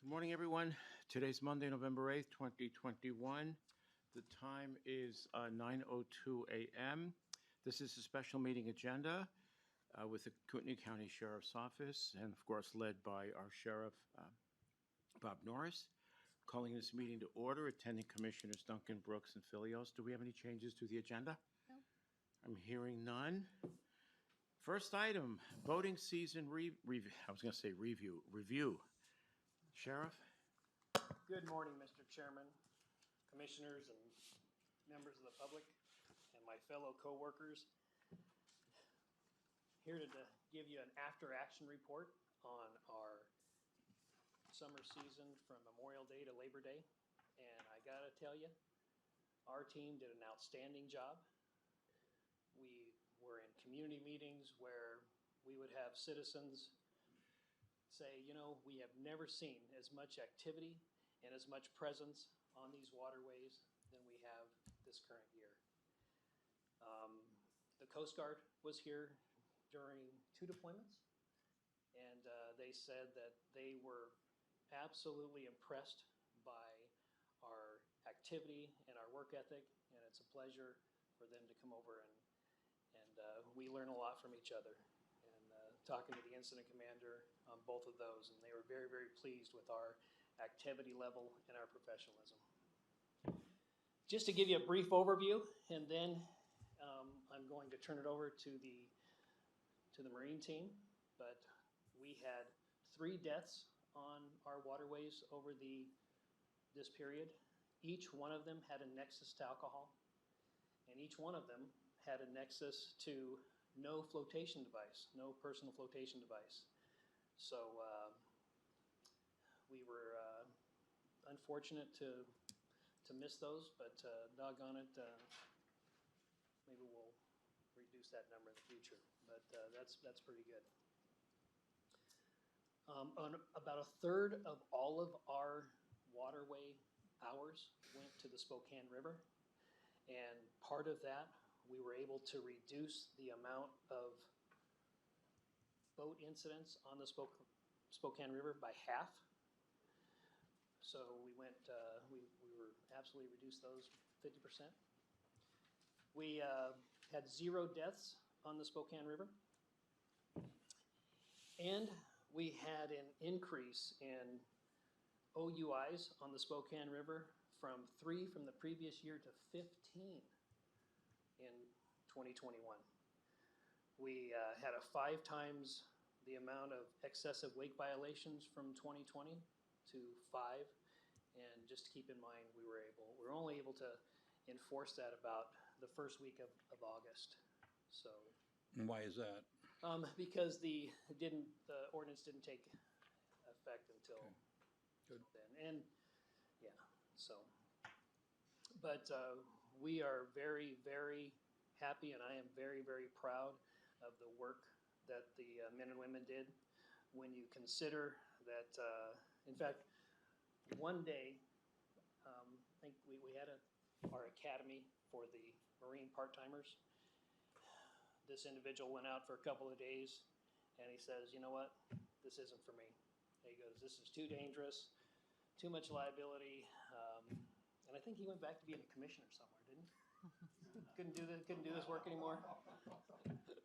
Good morning, everyone. Today's Monday, November 8th, 2021. The time is 9:02 a.m. This is a special meeting agenda with the Kootenai County Sheriff's Office and, of course, led by our Sheriff, Bob Norris. Calling this meeting to order, attending Commissioners Duncan, Brooks, and Filios. Do we have any changes to the agenda? No. I'm hearing none. First item, voting season review. I was going to say review. Sheriff? Good morning, Mr. Chairman, Commissioners, and members of the public, and my fellow co-workers. Here to give you an after-action report on our summer season from Memorial Day to Labor Day. And I gotta tell you, our team did an outstanding job. We were in community meetings where we would have citizens say, you know, we have never seen as much activity and as much presence on these waterways than we have this current year. The Coast Guard was here during 2 deployments, and they said that they were absolutely impressed by our activity and our work ethic, and it's a pleasure for them to come over and we learn a lot from each other. Talking to the incident commander on both of those, and they were very, very pleased with our activity level and our professionalism. Just to give you a brief overview, and then I'm going to turn it over to the Marine team, but we had 3 deaths on our waterways over this period. Each one of them had a nexus to alcohol, and each one of them had a nexus to no flotation device, no personal flotation device. So we were unfortunate to miss those, but doggone it, maybe we'll reduce that number in the future. But that's pretty good. About a third of all of our waterway hours went to the Spokane River, and part of that we were able to reduce the amount of boat incidents on the Spokane River by half. So we went, we were absolutely reduced those 50%. We had 0 deaths on the Spokane River. And we had an increase in OUIs on the Spokane River from 3 from the previous year to 15 in 2021. We had a 5 times the amount of excessive wake violations from 2020 to 5. And just to keep in mind, we were only able to enforce that about the first week of August. So. And why is that? Because the ordinance didn't take effect until then. And yeah, so. But we are very, very happy, and I am very, very proud of the work that the men and women did. When you consider that, in fact, one day, I think we had our academy for the Marine part-timers. This individual went out for a couple of days, and he says, you know what, this isn't for me. And he goes, this is too dangerous, too much liability, and I think he went back to being a commissioner somewhere, didn't he? couldn't do this work anymore.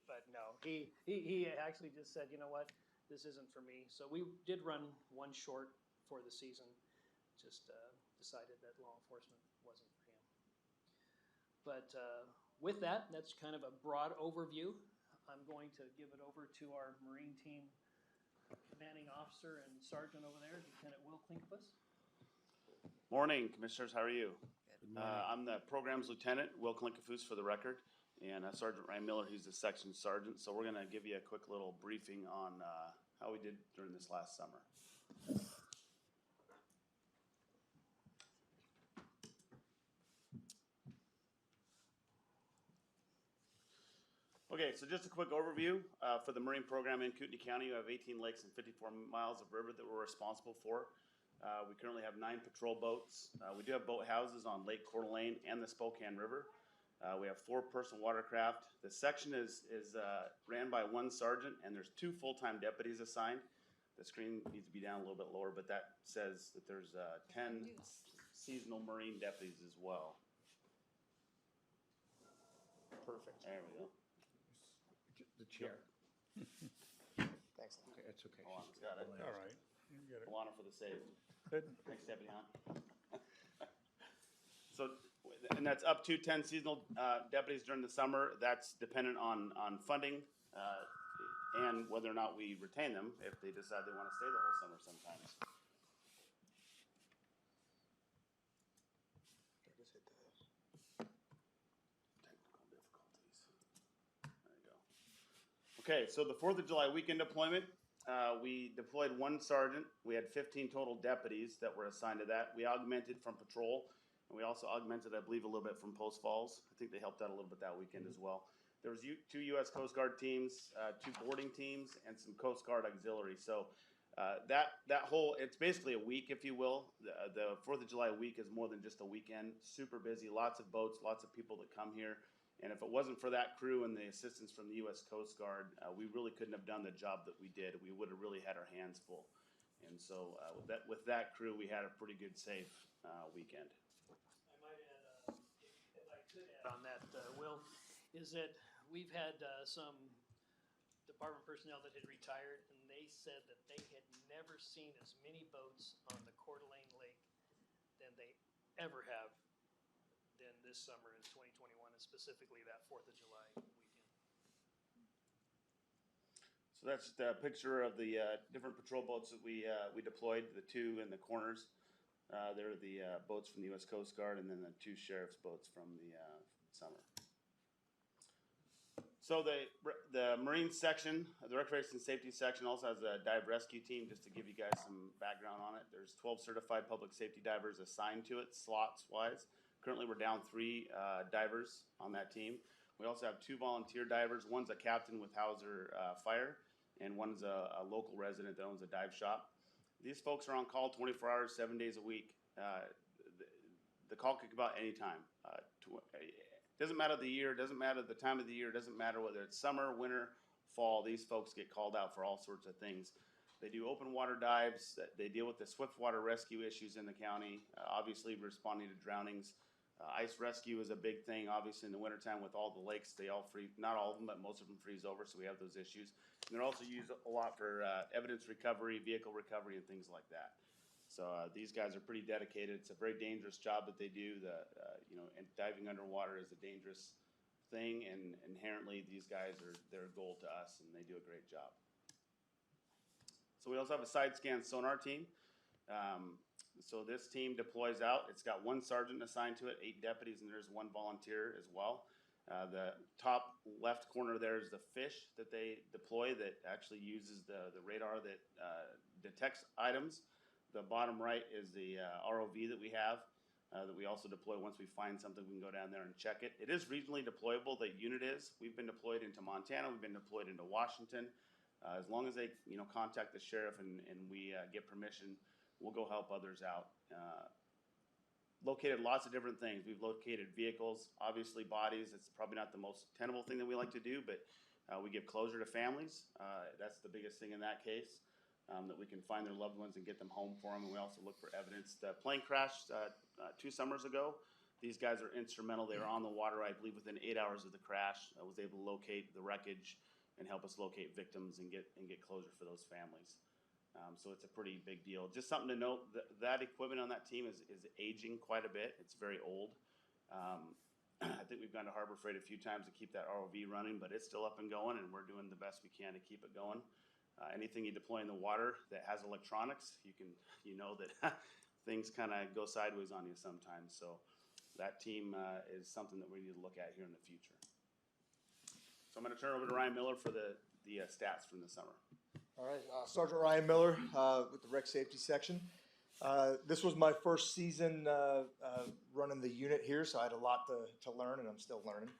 But no, he actually just said, you know what, this isn't for me. So we did run 1 short for the season. Just decided that law enforcement wasn't for him. But with that, that's kind of a broad overview. I'm going to give it over to our Marine team commanding officer and sergeant over there, Lieutenant Will Klinkfuss. Morning, Commissioners. How are you? Good morning. I'm the Programs Lieutenant, Will Klinkfuss for the record, and Sergeant Ryan Miller, he's the Section Sergeant. So we're going to give you a quick little briefing on how we did during this last summer. Okay, so just a quick overview for the Marine program in Kootenai County. We have 18 lakes and 54 miles of river that we're responsible for. We currently have 9 patrol boats. We do have boat houses on Lake Coeur d'Alene and the Spokane River. We have 4 personal watercraft. The section is ran by 1 sergeant, and there's 2 full-time deputies assigned. the screen needs to be down a little bit lower, but that says that there's 10 seasonal Marine deputies as well. Perfect. There we go. The chair. Thanks. Okay, that's okay. Alana's got it. All right, you get it. Alana for the save. Good. Thanks, Deputy Hunt. So, and that's up to 10 seasonal deputies during the summer. That's dependent on funding and whether or not we retain them if they decide they want to stay the whole summer sometimes. Technical difficulties. There you go. Okay, so the 4th of July weekend deployment, we deployed 1 sergeant. We had 15 total deputies that were assigned to that. We augmented from patrol, and we also augmented, I believe, a little bit from Post Falls. I think they helped out a little bit that weekend as well. There was 2 U.S. Coast Guard teams, 2 boarding teams, and some Coast Guard auxiliary. So that whole, it's basically a week, if you will. The 4th of July week is more than just a weekend. Super busy, lots of boats, lots of people that come here. And if it wasn't for that crew and the assistance from the U.S. Coast Guard, we really couldn't have done the job that we did. We would have really had our hands full. And so with that crew, we had a pretty good, safe weekend. I might add, if I could add on that, Will, is that we've had some department personnel that had retired, and they said that they had never seen as many boats on the Coeur d'Alene Lake than they ever have than this summer in 2021, and specifically that 4th of July weekend. So that's just a picture of the different patrol boats that we deployed, the 2 in the corners. They're the boats from the U.S. Coast Guard, and then the 2 sheriff's boats from the summer. So the Marine section, the Recreation Safety section also has a dive rescue team, just to give you guys some background on it. There's 12 certified public safety divers assigned to it, slots-wise. Currently, we're down 3 divers on that team. We also have 2 volunteer divers. One's a captain with Hauser Fire, and one's a local resident that owns a dive shop. These folks are on call 24 hours, 7 days a week. The call could come out anytime. Doesn't matter the year, doesn't matter the time of the year, doesn't matter whether it's summer, winter, fall. These folks get called out for all sorts of things. They do open water dives. They deal with the swift water rescue issues in the county, obviously responding to drownings. Ice rescue is a big thing, obviously, in the wintertime with all the lakes. They all freeze, not all of them, but most of them freeze over, so we have those issues. And they're also used a lot for evidence recovery, vehicle recovery, and things like that. So these guys are pretty dedicated. It's a very dangerous job that they do. And diving underwater is a dangerous thing, and inherently these guys are their goal to us, and they do a great job. So we also have a side scan sonar team. So this team deploys out. It's got 1 sergeant assigned to it, 8 deputies, and there's 1 volunteer as well. The top left corner there is the fish that they deploy that actually uses the radar that detects items. The bottom right is the ROV that we have that we also deploy. Once we find something, we can go down there and check it. It is regionally deployable, the unit is. We've been deployed into Montana. We've been deployed into Washington. As long as they contact the sheriff and we get permission, we'll go help others out. Located lots of different things. We've located vehicles, obviously bodies. It's probably not the most tenable thing that we like to do, but we give closure to families. That's the biggest thing in that case. That we can find their loved ones and get them home for them. And we also look for evidence. The plane crashed 2 summers ago. These guys are instrumental. They were on the water, I believe, within 8 hours of the crash. I was able to locate the wreckage and help us locate victims and get closure for those families. So it's a pretty big deal. Just something to note, that equipment on that team is aging quite a bit. It's very old. I think we've gone to Harbor Freight a few times to keep that ROV running, but it's still up and going, and we're doing the best we can to keep it going. Anything you deploy in the water that has electronics, you know that things kind of go sideways on you sometimes. So that team is something that we need to look at here in the future. So I'm going to turn it over to Ryan Miller for the stats from the summer. All right, Sergeant Ryan Miller with the Rec Safety Section. This was my first season running the unit here, so I had a lot to learn, and I'm still learning.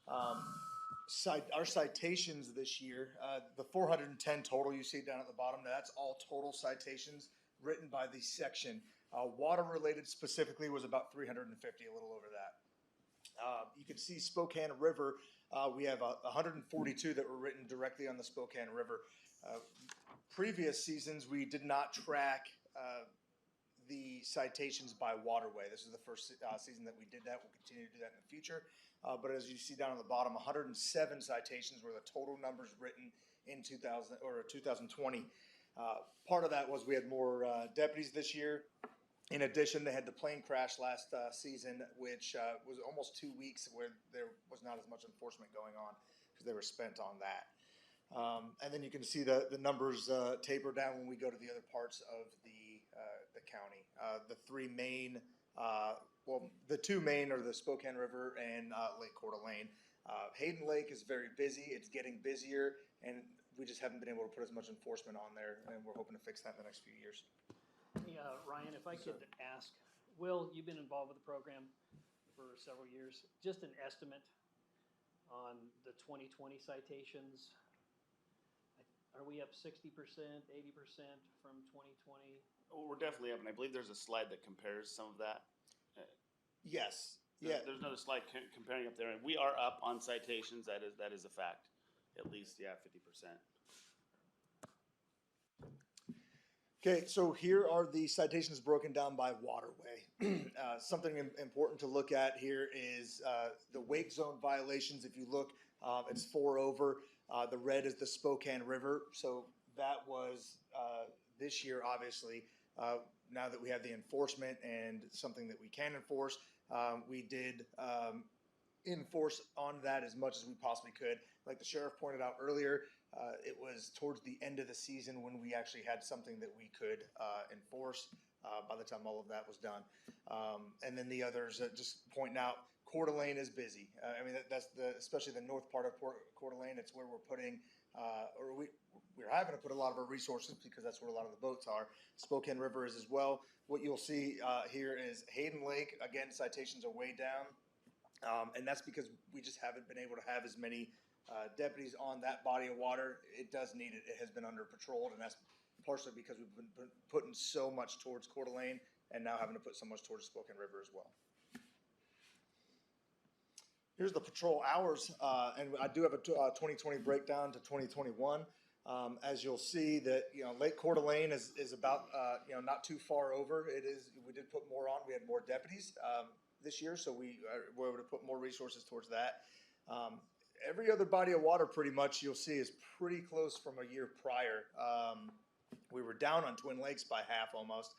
Our citations this year, the 410 total you see down at the bottom, that's all total citations written by the section. Water-related specifically was about 350, a little over that. You can see Spokane River, we have 142 that were written directly on the Spokane River. previous seasons, we did not track the citations by waterway. This is the first season that we did that. We'll continue to do that in the future. But as you see down on the bottom, 107 citations were the total numbers written in 2020. Part of that was we had more deputies this year. In addition, they had the plane crash last season, which was almost 2 weeks where there was not as much enforcement going on because they were spent on that. And then you can see the numbers taper down when we go to the other parts of the county. The three main, the two main are the Spokane River and Lake Coeur d'Alene. Hayden Lake is very busy. It's getting busier, and we just haven't been able to put as much enforcement on there, and we're hoping to fix that in the next few years. Hey, Ryan, if I could ask, Will, you've been involved with the program for several years. Just an estimate on the 2020 citations. Are we up 60%, 80% from 2020? Oh, we're definitely up, and I believe there's a slide that compares some of that. Yes. Yeah. There's another slide comparing up there, and we are up on citations. That is a fact. At least, 50%. Okay, so here are the citations broken down by waterway. Something important to look at here is the wake zone violations. If you look, it's 4 over. The red is the Spokane River. So that was this year, obviously. Now that we have the enforcement and something that we can enforce, we did enforce on that as much as we possibly could. Like the sheriff pointed out earlier, it was towards the end of the season when we actually had something that we could enforce by the time all of that was done. And then the others, just pointing out, Coeur d'Alene is busy. I mean, that's especially the north part of Coeur d'Alene. It's where we're putting, we're having to put a lot of our resources because that's where a lot of the boats are. Spokane River is as well. What you'll see here is Hayden Lake. Again, citations are way down. And that's because we just haven't been able to have as many deputies on that body of water. It does need it. It has been under patrolled, and that's partially because we've been putting so much towards Coeur d'Alene and now having to put so much towards Spokane River as well. Here's the patrol hours, and I do have a 2020 breakdown to 2021. As you'll see that, Lake Coeur d'Alene is about, not too far over. It is, we did put more on. We had more deputies this year, so we were able to put more resources towards that. Every other body of water pretty much you'll see is pretty close from a year prior. We were down on Twin Lakes by half almost.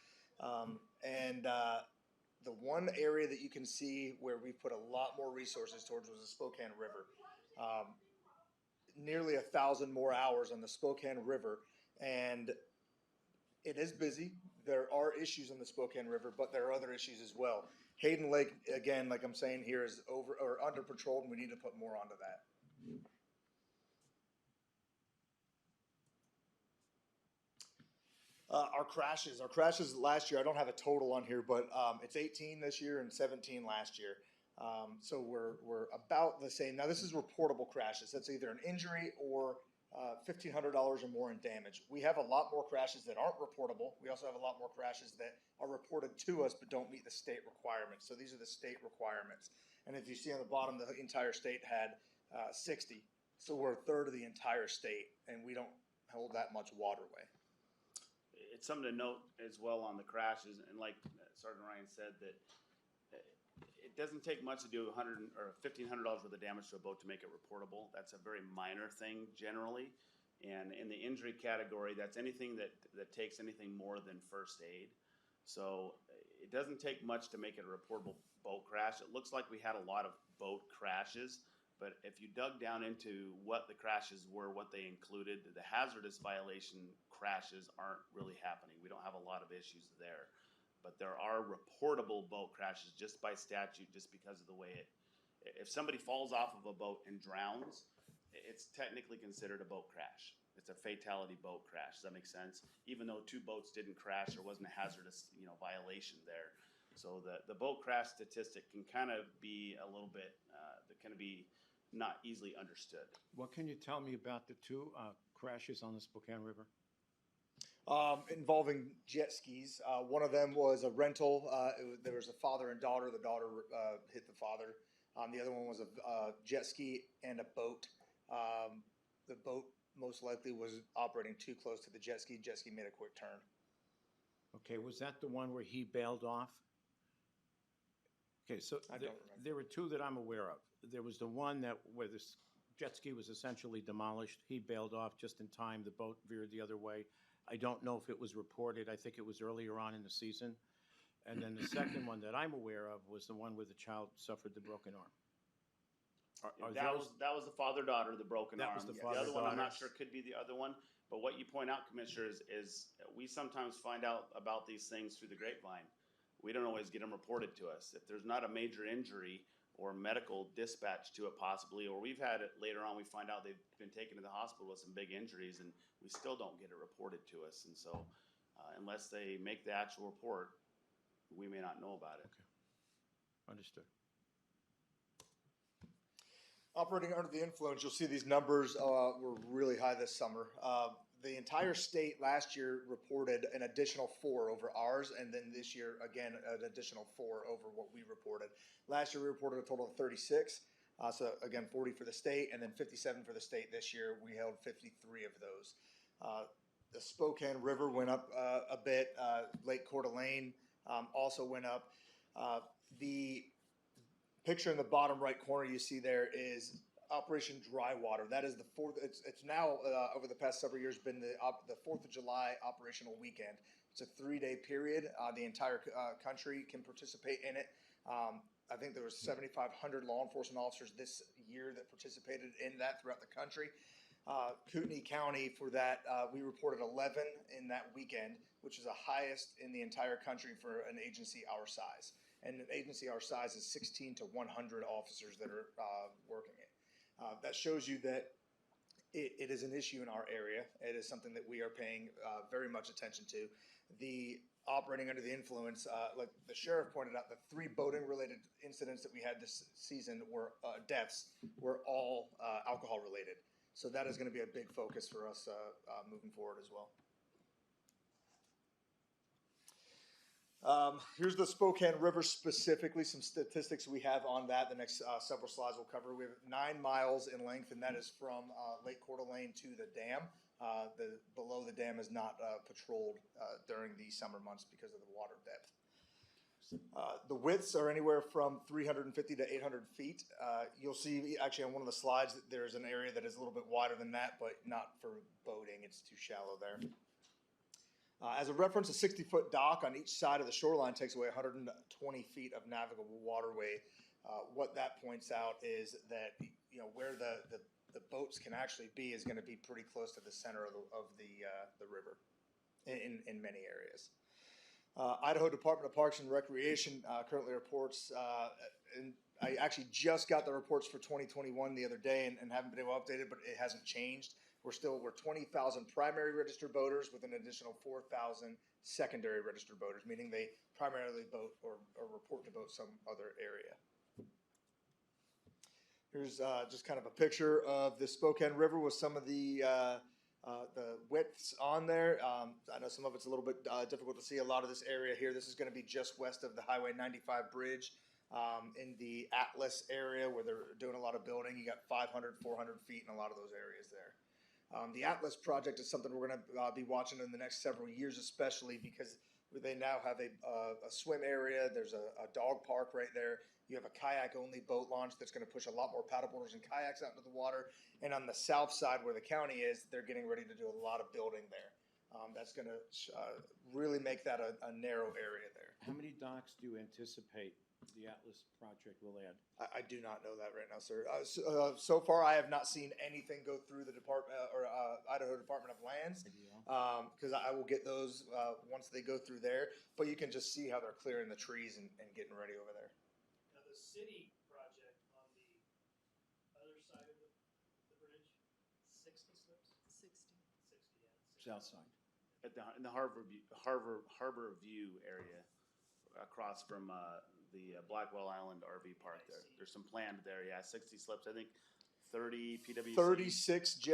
The one area that you can see where we put a lot more resources towards was the Spokane River. Nearly 1,000 more hours on the Spokane River, and it is busy. There are issues in the Spokane River, but there are other issues as well. Hayden Lake, again, like I'm saying here, is over or under patrolled, and we need to put more onto that. Our crashes last year, I don't have a total on here, but it's 18 this year and 17 last year. So we're about the same. Now this is reportable crashes. That's either an injury or $1,500 or more in damage. We have a lot more crashes that aren't reportable. We also have a lot more crashes that are reported to us but don't meet the state requirements. So these are the state requirements. And if you see on the bottom, the entire state had 60. So we're a third of the entire state, and we don't hold that much waterway. It's something to note as well on the crashes, and like Sergeant Ryan said, that it doesn't take much to do $100 or $1,500 worth of damage to a boat to make it reportable. That's a very minor thing generally. And in the injury category, that's anything that takes anything more than first aid. So it doesn't take much to make it a reportable boat crash. It looks like we had a lot of boat crashes, but if you dug down into what the crashes were, what they included, the hazardous violation crashes aren't really happening. We don't have a lot of issues there. But there are reportable boat crashes just by statute, just because of the way if somebody falls off of a boat and drowns, it's technically considered a boat crash. It's a fatality boat crash. Does that make sense? Even though 2 boats didn't crash, there wasn't a hazardous, violation there. So the boat crash statistic can kind of be a little bit, can be not easily understood. What can you tell me about the 2 crashes on the Spokane River? Involving jet skis. One of them was a rental. There was a father and daughter. The daughter hit the father. The other one was a jet ski and a boat. The boat most likely was operating too close to the jet ski. Jet ski made a quick turn. Okay, was that the one where he bailed off? Okay, so I don't remember. there were two that I'm aware of. There was the one where this jet ski was essentially demolished. He bailed off just in time. The boat veered the other way. I don't know if it was reported. I think it was earlier on in the season. And then the second one that I'm aware of was the one where the child suffered the broken arm. Are That those- was the father-daughter, the broken That arm. was the The other one, I'm not father-daughter. sure, could be the other one. But what you point out, Commissioner, is we sometimes find out about these things through the grapevine. We don't always get them reported to us. If there's not a major injury or medical dispatch to it possibly, or we've had it later on, we find out they've been taken to the hospital with some big injuries and we still don't get it reported to us. And so unless they make the actual report, we may not know about it. Okay. Understood. Operating under the influence, you'll see these numbers were really high this summer. The entire state last year reported an additional 4 over ours, and then this year, again, an additional 4 over what we reported. Last year, we reported a total of 36. So, again, 40 for the state, and then 57 for the state this year. We held 53 of those. The Spokane River went up a bit. Lake Coeur d'Alene also went up. The picture in the bottom right corner you see there is Operation Dry Water. That is the fourth. It's now over the past several years been the 4th of July operational weekend. It's a 3-day period. The entire country can participate in it. I think there was 7,500 law enforcement officers this year that participated in that throughout the country. Kootenai County for that, we reported 11 in that weekend, which is the highest in the entire country for an agency our size. And an agency our size is 16 to 100 officers that are working it. That shows you that it is an issue in our area. It is something that we are paying very much attention to. The operating under the influence, like the sheriff pointed out, the 3 boating-related incidents that we had this season were deaths were all alcohol-related. So that is going to be a big focus for us moving forward as well. Here's the Spokane River specifically, some statistics we have on that. The next several slides will cover. We have 9 miles in length, and that is from Lake Coeur d'Alene to the dam. Below the dam is not patrolled during the summer months because of the water depth. The widths are anywhere from 350 to 800 feet. You'll see actually on one of the slides that there's an area that is a little bit wider than that, but not for boating. It's too shallow there. As a reference, a 60-foot dock on each side of the shoreline takes away 120 feet of navigable waterway. What that points out is that where the boats can actually be is going to be pretty close to the center of the river in many areas. Idaho Department of Parks and Recreation currently reports, and I actually just got the reports for 2021 the other day and haven't been able to update it, but it hasn't changed. We're 20,000 primary registered boaters with an additional 4,000 secondary registered boaters, meaning they primarily boat or report to boat some other area. Here's just kind of a picture of the Spokane River with some of the widths on there. I know some of it's a little bit difficult to see a lot of this area here. This is going to be just west of the Highway 95 bridge in the Atlas area where they're doing a lot of building. You got 500, 400 feet in a lot of those areas there. The Atlas project is something we're going to be watching in the next several years, especially because they now have a swim area. There's a dog park right there. You have a kayak-only boat launch that's going to push a lot more paddleboarders and kayaks out into the water. And on the south side where the county is, they're getting ready to do a lot of building there. That's going to really make that a narrow area there. How many docks do you anticipate the Atlas project will add? I do not know that right now, sir. So far, I have not seen anything go through the Department or Idaho Department of Lands because I will get those once they go through there. But you can just see how they're clearing the trees and getting ready over there. Now, the city project on the other side of the bridge, 60 slips? 60, yeah. South side. In the Harbor View area across from the Blackwell Island RV park there. There's some planned there, yeah, 60 slips, I think 30 PWC. 36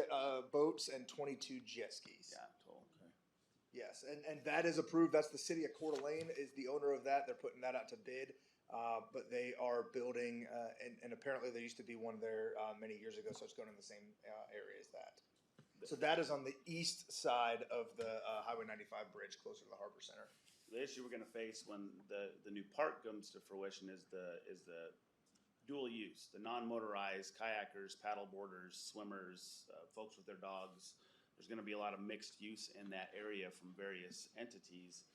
boats and 22 jet skis. Yeah, total. Okay. Yes, and that is approved. That's the city of Coeur d'Alene is the owner of that. They're putting that out to bid, but they are building, and apparently there used to be one there many years ago, so it's going in the same area as that. So that is on the east side of the Highway 95 bridge, closer to the Harbor Center. The issue we're going to face when the new park comes to fruition is the dual use, the non-motorized kayakers, paddle boarders, swimmers, folks with their dogs. There's going to be a lot of mixed use in that area from various entities,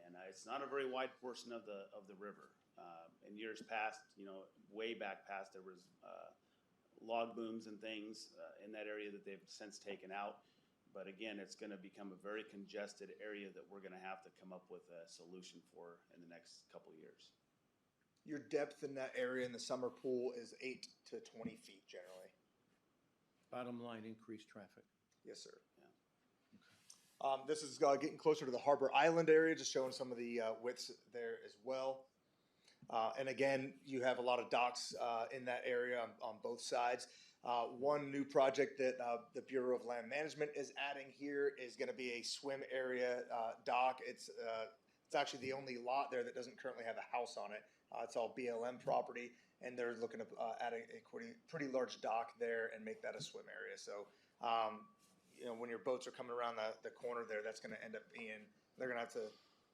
and it's not a very wide portion of the river. In years past, way back past, there was log booms and things in that area that they've since taken out. But again, it's going to become a very congested area that we're going to have to come up with a solution for in the next couple of years. Your depth in that area in the summer pool is 8 to 20 feet generally. Bottom line, increased traffic. Yes, sir. Yeah. This is getting closer to the Harbor Island area, just showing some of the widths there as well. And again, you have a lot of docks in that area on both sides. One new project that the Bureau of Land Management is adding here is going to be a swim area dock. It's actually the only lot there that doesn't currently have a house on it. It's all BLM property, and they're looking to add a pretty large dock there and make that a swim area. So, when your boats are coming around the corner there, that's going to end up being, they're going to have to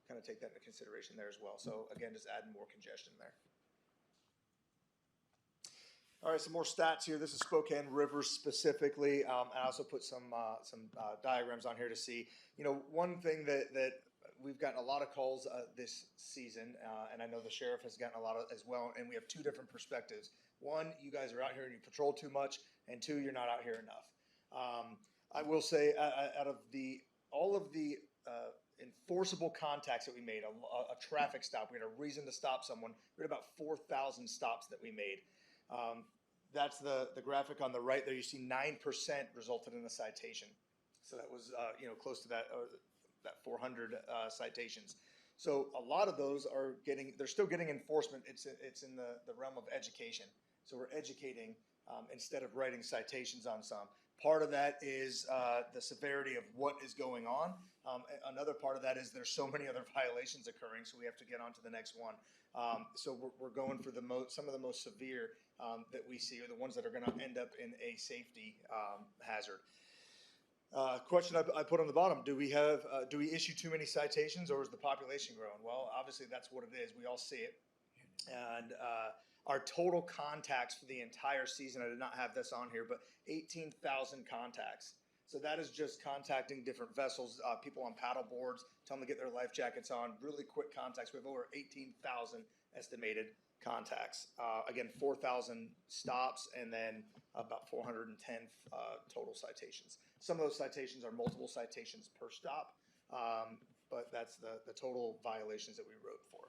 kind of take that into consideration there as well. So again, just adding more congestion there. All right, some more stats here. This is Spokane Rivers specifically. I also put some diagrams on here to see. One thing that we've gotten a lot of calls this season, and I know the sheriff has gotten a lot of as well. And we have two different perspectives. One, you guys are out here and you patrol too much, and two, you're not out here enough. I will say, out of all of the enforceable contacts that we made, a traffic stop, we had a reason to stop someone. We had about 4,000 stops that we made. That's the graphic on the right there. You see 9% resulted in a citation. So that was close to that 400 citations. So a lot of those they're still getting enforcement. It's in the realm of education. So we're educating instead of writing citations on some. Part of that is the severity of what is going on. Another part of that is there's so many other violations occurring, so we have to get on to the next one. So we're going for some of the most severe that we see are the ones that are going to end up in a safety hazard. Question I put on the bottom: do we issue too many citations, or is the population growing? Well, obviously that's what it is. We all see it, and our total contacts for the entire season, I did not have this on here, but 18,000 contacts. So that is just contacting different vessels, people on paddle boards, tell them to get their life jackets on, really quick contacts. We have over 18,000 estimated contacts. Again, 4,000 stops and then about 410 total citations. Some of those citations are multiple citations per stop, but that's the total violations that we wrote for.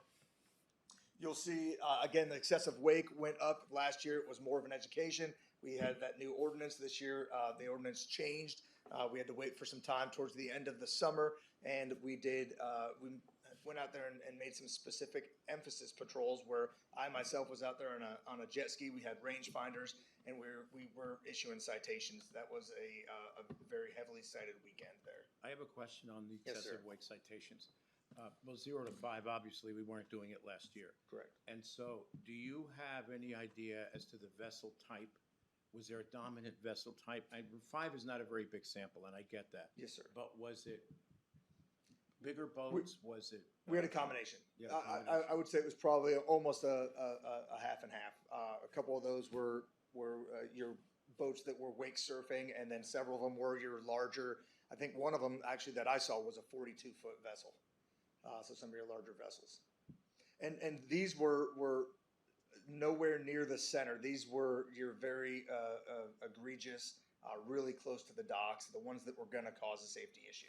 You'll see, again, the excessive wake went up. Last year, it was more of an education. We had that new ordinance this year. The ordinance changed. We had to wait for some time towards the end of the summer, and we went out there and made some specific emphasis patrols where I myself was out there on a jet ski. We had rangefinders, and we were issuing citations. That was a very heavily cited weekend there. I have a question on the Yes, excessive sir. wake citations. Well, 0 to 5, obviously, we weren't doing it last year. Correct. And so, do you have any idea as to the vessel type? Was there a dominant vessel type? 5 is not a very big sample, and I get that. Yes, sir. But was it bigger boats? Was it? We had a combination. You had a combination. I would say it was probably almost a half and half. A couple of those were your boats that were wake surfing, and then several of them were your larger. I think one of them actually that I saw was a 42-foot vessel. So some of your larger vessels. And these were nowhere near the center. These were your very egregious, really close to the docks, the ones that were going to cause a safety issue.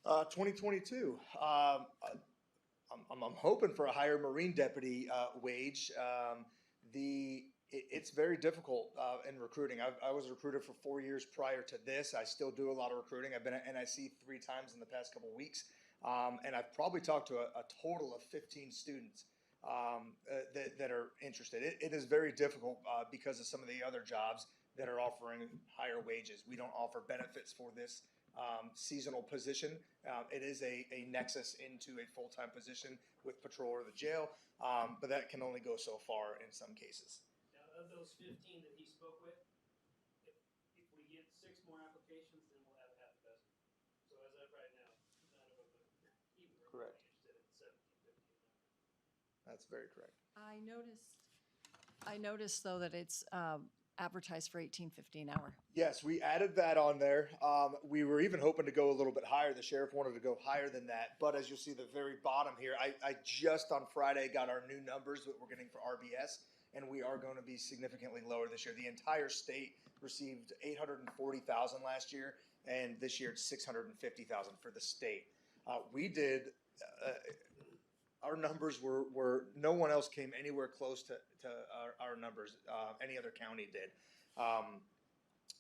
Okay. 2022. I'm hoping for a higher Marine deputy wage. It's very difficult in recruiting. I was recruited for 4 years prior to this. I still do a lot of recruiting. I've been at NIC 3 times in the past couple of weeks. And I've probably talked to a total of 15 students that are interested. It is very difficult because of some of the other jobs that are offering higher wages. We don't offer benefits for this seasonal position. It is a nexus into a full-time position with patrol or the jail, but that can only go so far in some cases. of those 15 that he spoke with, if we get 6 more applications, then we'll have half a dozen. So as of right now, none of them are even remotely Correct. interested in 17, 15 an hour. That's very correct. I noticed though that it's advertised for $18.50 an hour. Yes, we added that on there. We were even hoping to go a little bit higher. The sheriff wanted to go higher than that. But as you'll see the very bottom here, I just on Friday got our new numbers that we're getting for RBS, and we are going to be significantly lower this year. The entire state received 840,000 last year, and this year it's 650,000 for the state. We did. Our numbers were no one else came anywhere close to our numbers. Any other county did.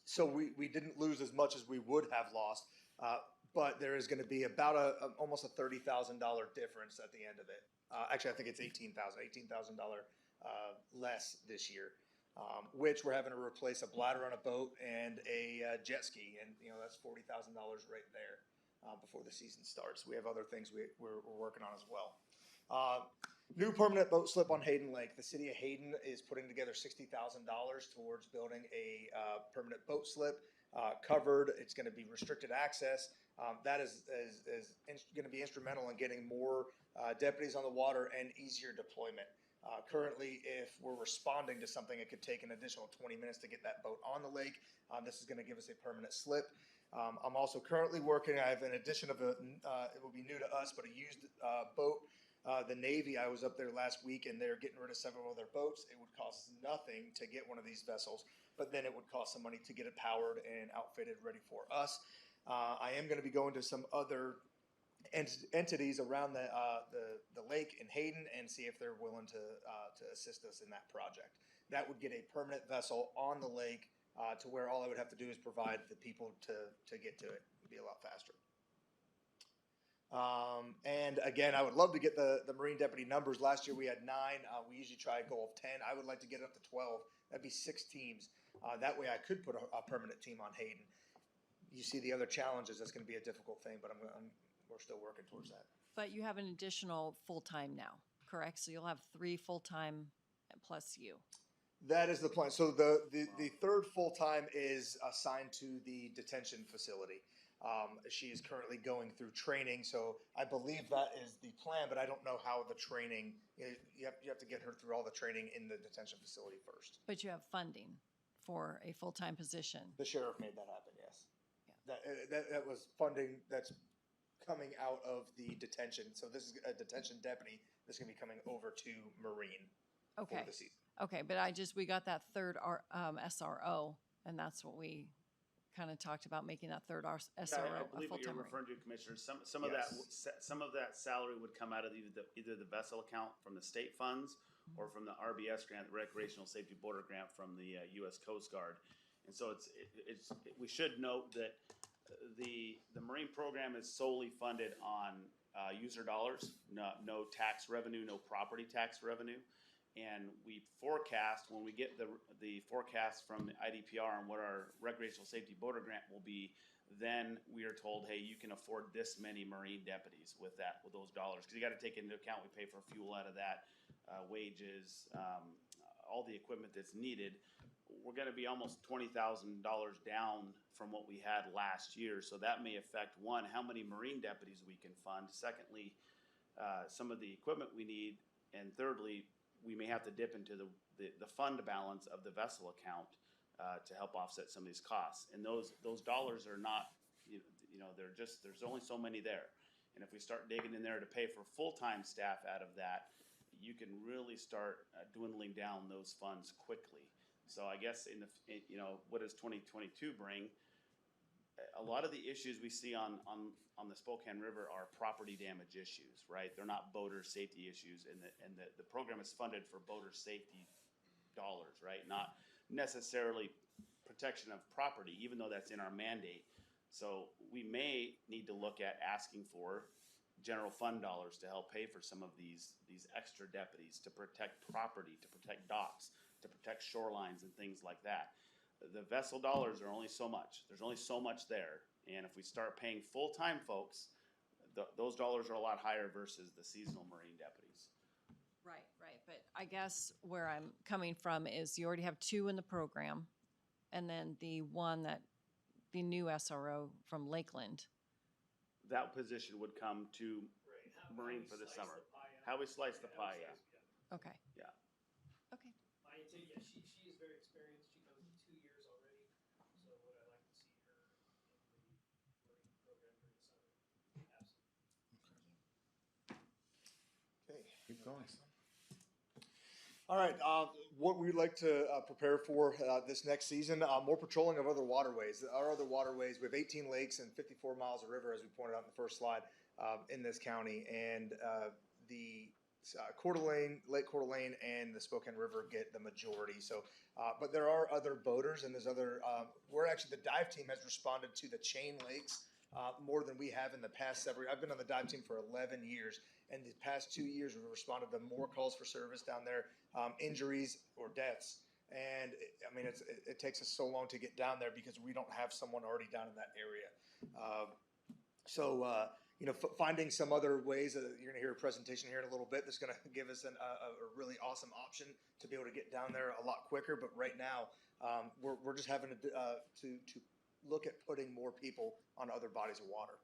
So we didn't lose as much as we would have lost, but there is going to be about almost a $30,000 difference at the end of it. Actually, I think it's $18,000 less this year, which we're having to replace a bladder on a boat and a jet ski, and that's $40,000 right there before the season starts. We have other things we're working on as well. New permanent boat slip on Hayden Lake. The city of Hayden is putting together $60,000 towards building a permanent boat slip, covered. It's going to be restricted access. That is going to be instrumental in getting more deputies on the water and easier deployment. Currently, if we're responding to something, it could take an additional 20 minutes to get that boat on the lake. This is going to give us a permanent slip. I'm also currently working. I have an addition of it will be new to us, but a used boat. The Navy, I was up there last week, and they're getting rid of several of their boats. It would cost nothing to get one of these vessels, but then it would cost some money to get it powered and outfitted, ready for us. I am going to be going to some other entities around the lake in Hayden and see if they're willing to assist us in that project. That would get a permanent vessel on the lake to where all I would have to do is provide the people to get to it. It'd be a lot faster. And again, I would love to get the Marine deputy numbers. Last year we had 9. We usually try a goal of 10. I would like to get it up to 12. That'd be 6 teams. That way I could put a permanent team on Hayden. You see the other challenges. That's going to be a difficult thing, but we're still working towards that. But you have an additional full-time now, correct? So you'll have 3 full-time plus you. That is the plan. So the third full-time is assigned to the detention facility. She is currently going through training, so I believe that is the plan, but I don't know how the training, you have to get her through all the training in the detention facility first. But you have funding for a full-time position. The sheriff made that happen, yes. Yeah. That was funding that's coming out of the detention. So this is a detention deputy that's going to be coming over to Marine for the season. Okay, but we got that third SRO, and that's what we kind of talked about, making that third SRO I a believe what you're full-time. referring to, Commissioner. Some Yes. of that salary would come out of either the vessel account from the state funds or from the RBS grant, the Recreational Safety Border Grant from the U.S. Coast Guard. And so we should note that the Marine program is solely funded on user dollars, no tax revenue, no property tax revenue. And we forecast, when we get the forecast from the IDPR on what our Recreational Safety Border Grant will be, then we are told, hey, you can afford this many Marine deputies with those dollars. Because you got to take into account, we pay for fuel out of that, wages, all the equipment that's needed. We're going to be almost $20,000 down from what we had last year. So that may affect, one, how many Marine deputies we can fund. Secondly, some of the equipment we need. And thirdly, we may have to dip into the fund balance of the vessel account to help offset some of these costs. And those dollars are not, there's only so many there. And if we start digging in there to pay for full-time staff out of that, you can really start dwindling down those funds quickly. So I guess what does 2022 bring? A lot of the issues we see on the Spokane River are property damage issues, right? They're not boater safety issues, and the program is funded for boater safety dollars, right? Not necessarily protection of property, even though that's in our mandate. So we may need to look at asking for general fund dollars to help pay for some of these extra deputies to protect property, to protect docks, to protect shorelines and things like that. The vessel dollars are only so much. There's only so much there. And if we start paying full-time folks, those dollars are a lot higher versus the seasonal Marine deputies. Right. But I guess where I'm coming from is you already have 2 in the program, and then the new SRO from Lakeland. That position would come to Marine for the summer. How we slice the pie, yeah. Okay. Yeah. Okay. I intend, yeah, she is very experienced. She comes with 2 years already. So would I like to see her in the Marine program during the summer? Absolutely. Okay. Keep going. All right, what we'd like to prepare for this next season, more patrolling of other waterways. Our other waterways, we have 18 lakes and 54 miles of river, as we pointed out in the first slide, in this county. And the Coeur d'Alene, Lake Coeur d'Alene, and the Spokane River get the majority. So, but there are other boaters, and there's other, we're actually, the dive team has responded to the chain lakes more than we have in the past several. I've been on the dive team for 11 years. And the past 2 years, we've responded to more calls for service down there, injuries or deaths. And it takes us so long to get down there because we don't have someone already down in that area. Finding some other ways, you're going to hear a presentation here in a little bit that's going to give us a really awesome option to be able to get down there a lot quicker. But right now, we're just having to look at putting more people on other bodies of water.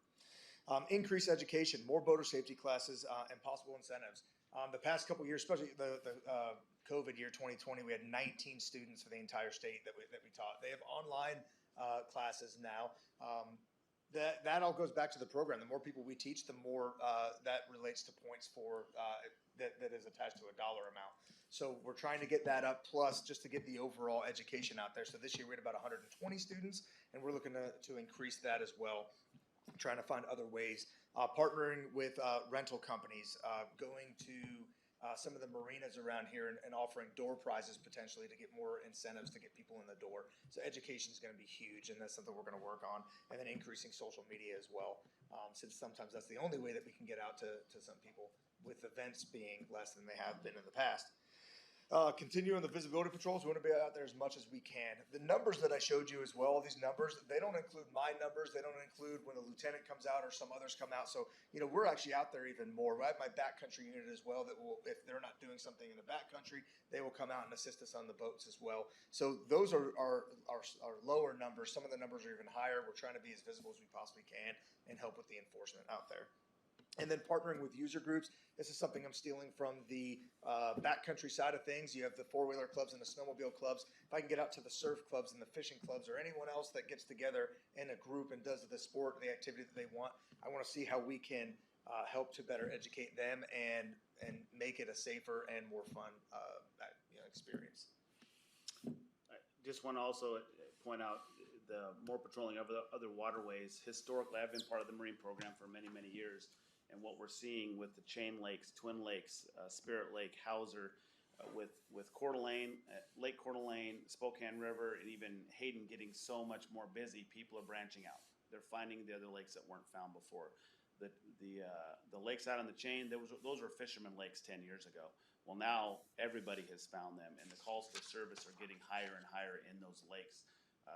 Increase education, more boater safety classes, and possible incentives. The past couple of years, especially the COVID year 2020, we had 19 students for the entire state that we taught. They have online classes now. That all goes back to the program. The more people we teach, the more that relates to points for that is attached to a dollar amount. So we're trying to get that up, plus just to get the overall education out there. So this year we had about 120 students, and we're looking to increase that as well. Trying to find other ways, partnering with rental companies, going to some of the marinas around here and offering door prizes potentially to get more incentives to get people in the door. So education is going to be huge, and that's something we're going to work on. And then increasing social media as well, since sometimes that's the only way that we can get out to some people, with events being less than they have been in the past. Continuing the visibility patrols, we want to be out there as much as we can. The numbers that I showed you as well, these numbers, they don't include my numbers. They don't include when a lieutenant comes out or some others come out. So, we're actually out there even more. I have my backcountry unit as well that will, if they're not doing something in the backcountry, they will come out and assist us on the boats as well. So those are lower numbers. Some of the numbers are even higher. We're trying to be as visible as we possibly can and help with the enforcement out there. And then partnering with user groups. This is something I'm stealing from the backcountry side of things. You have the four-wheeler clubs and the snowmobile clubs. If I can get out to the surf clubs and the fishing clubs, or anyone else that gets together in a group and does the sport, the activity that they want, I want to see how we can help to better educate them and make it a safer and more fun experience. I just want to also point out the more patrolling of the other waterways. Historically, I've been part of the Marine program for many, many years. And what we're seeing with the chain lakes, Twin Lakes, Spirit Lake, Hauser, with Coeur d'Alene, Lake Coeur d'Alene, Spokane River, and even Hayden getting so much more busy, people are branching out. They're finding the other lakes that weren't found before. The lakes out on the chain, those were fishermen lakes 10 years ago. Well, now everybody has found them, and the calls for service are getting higher and higher in those lakes.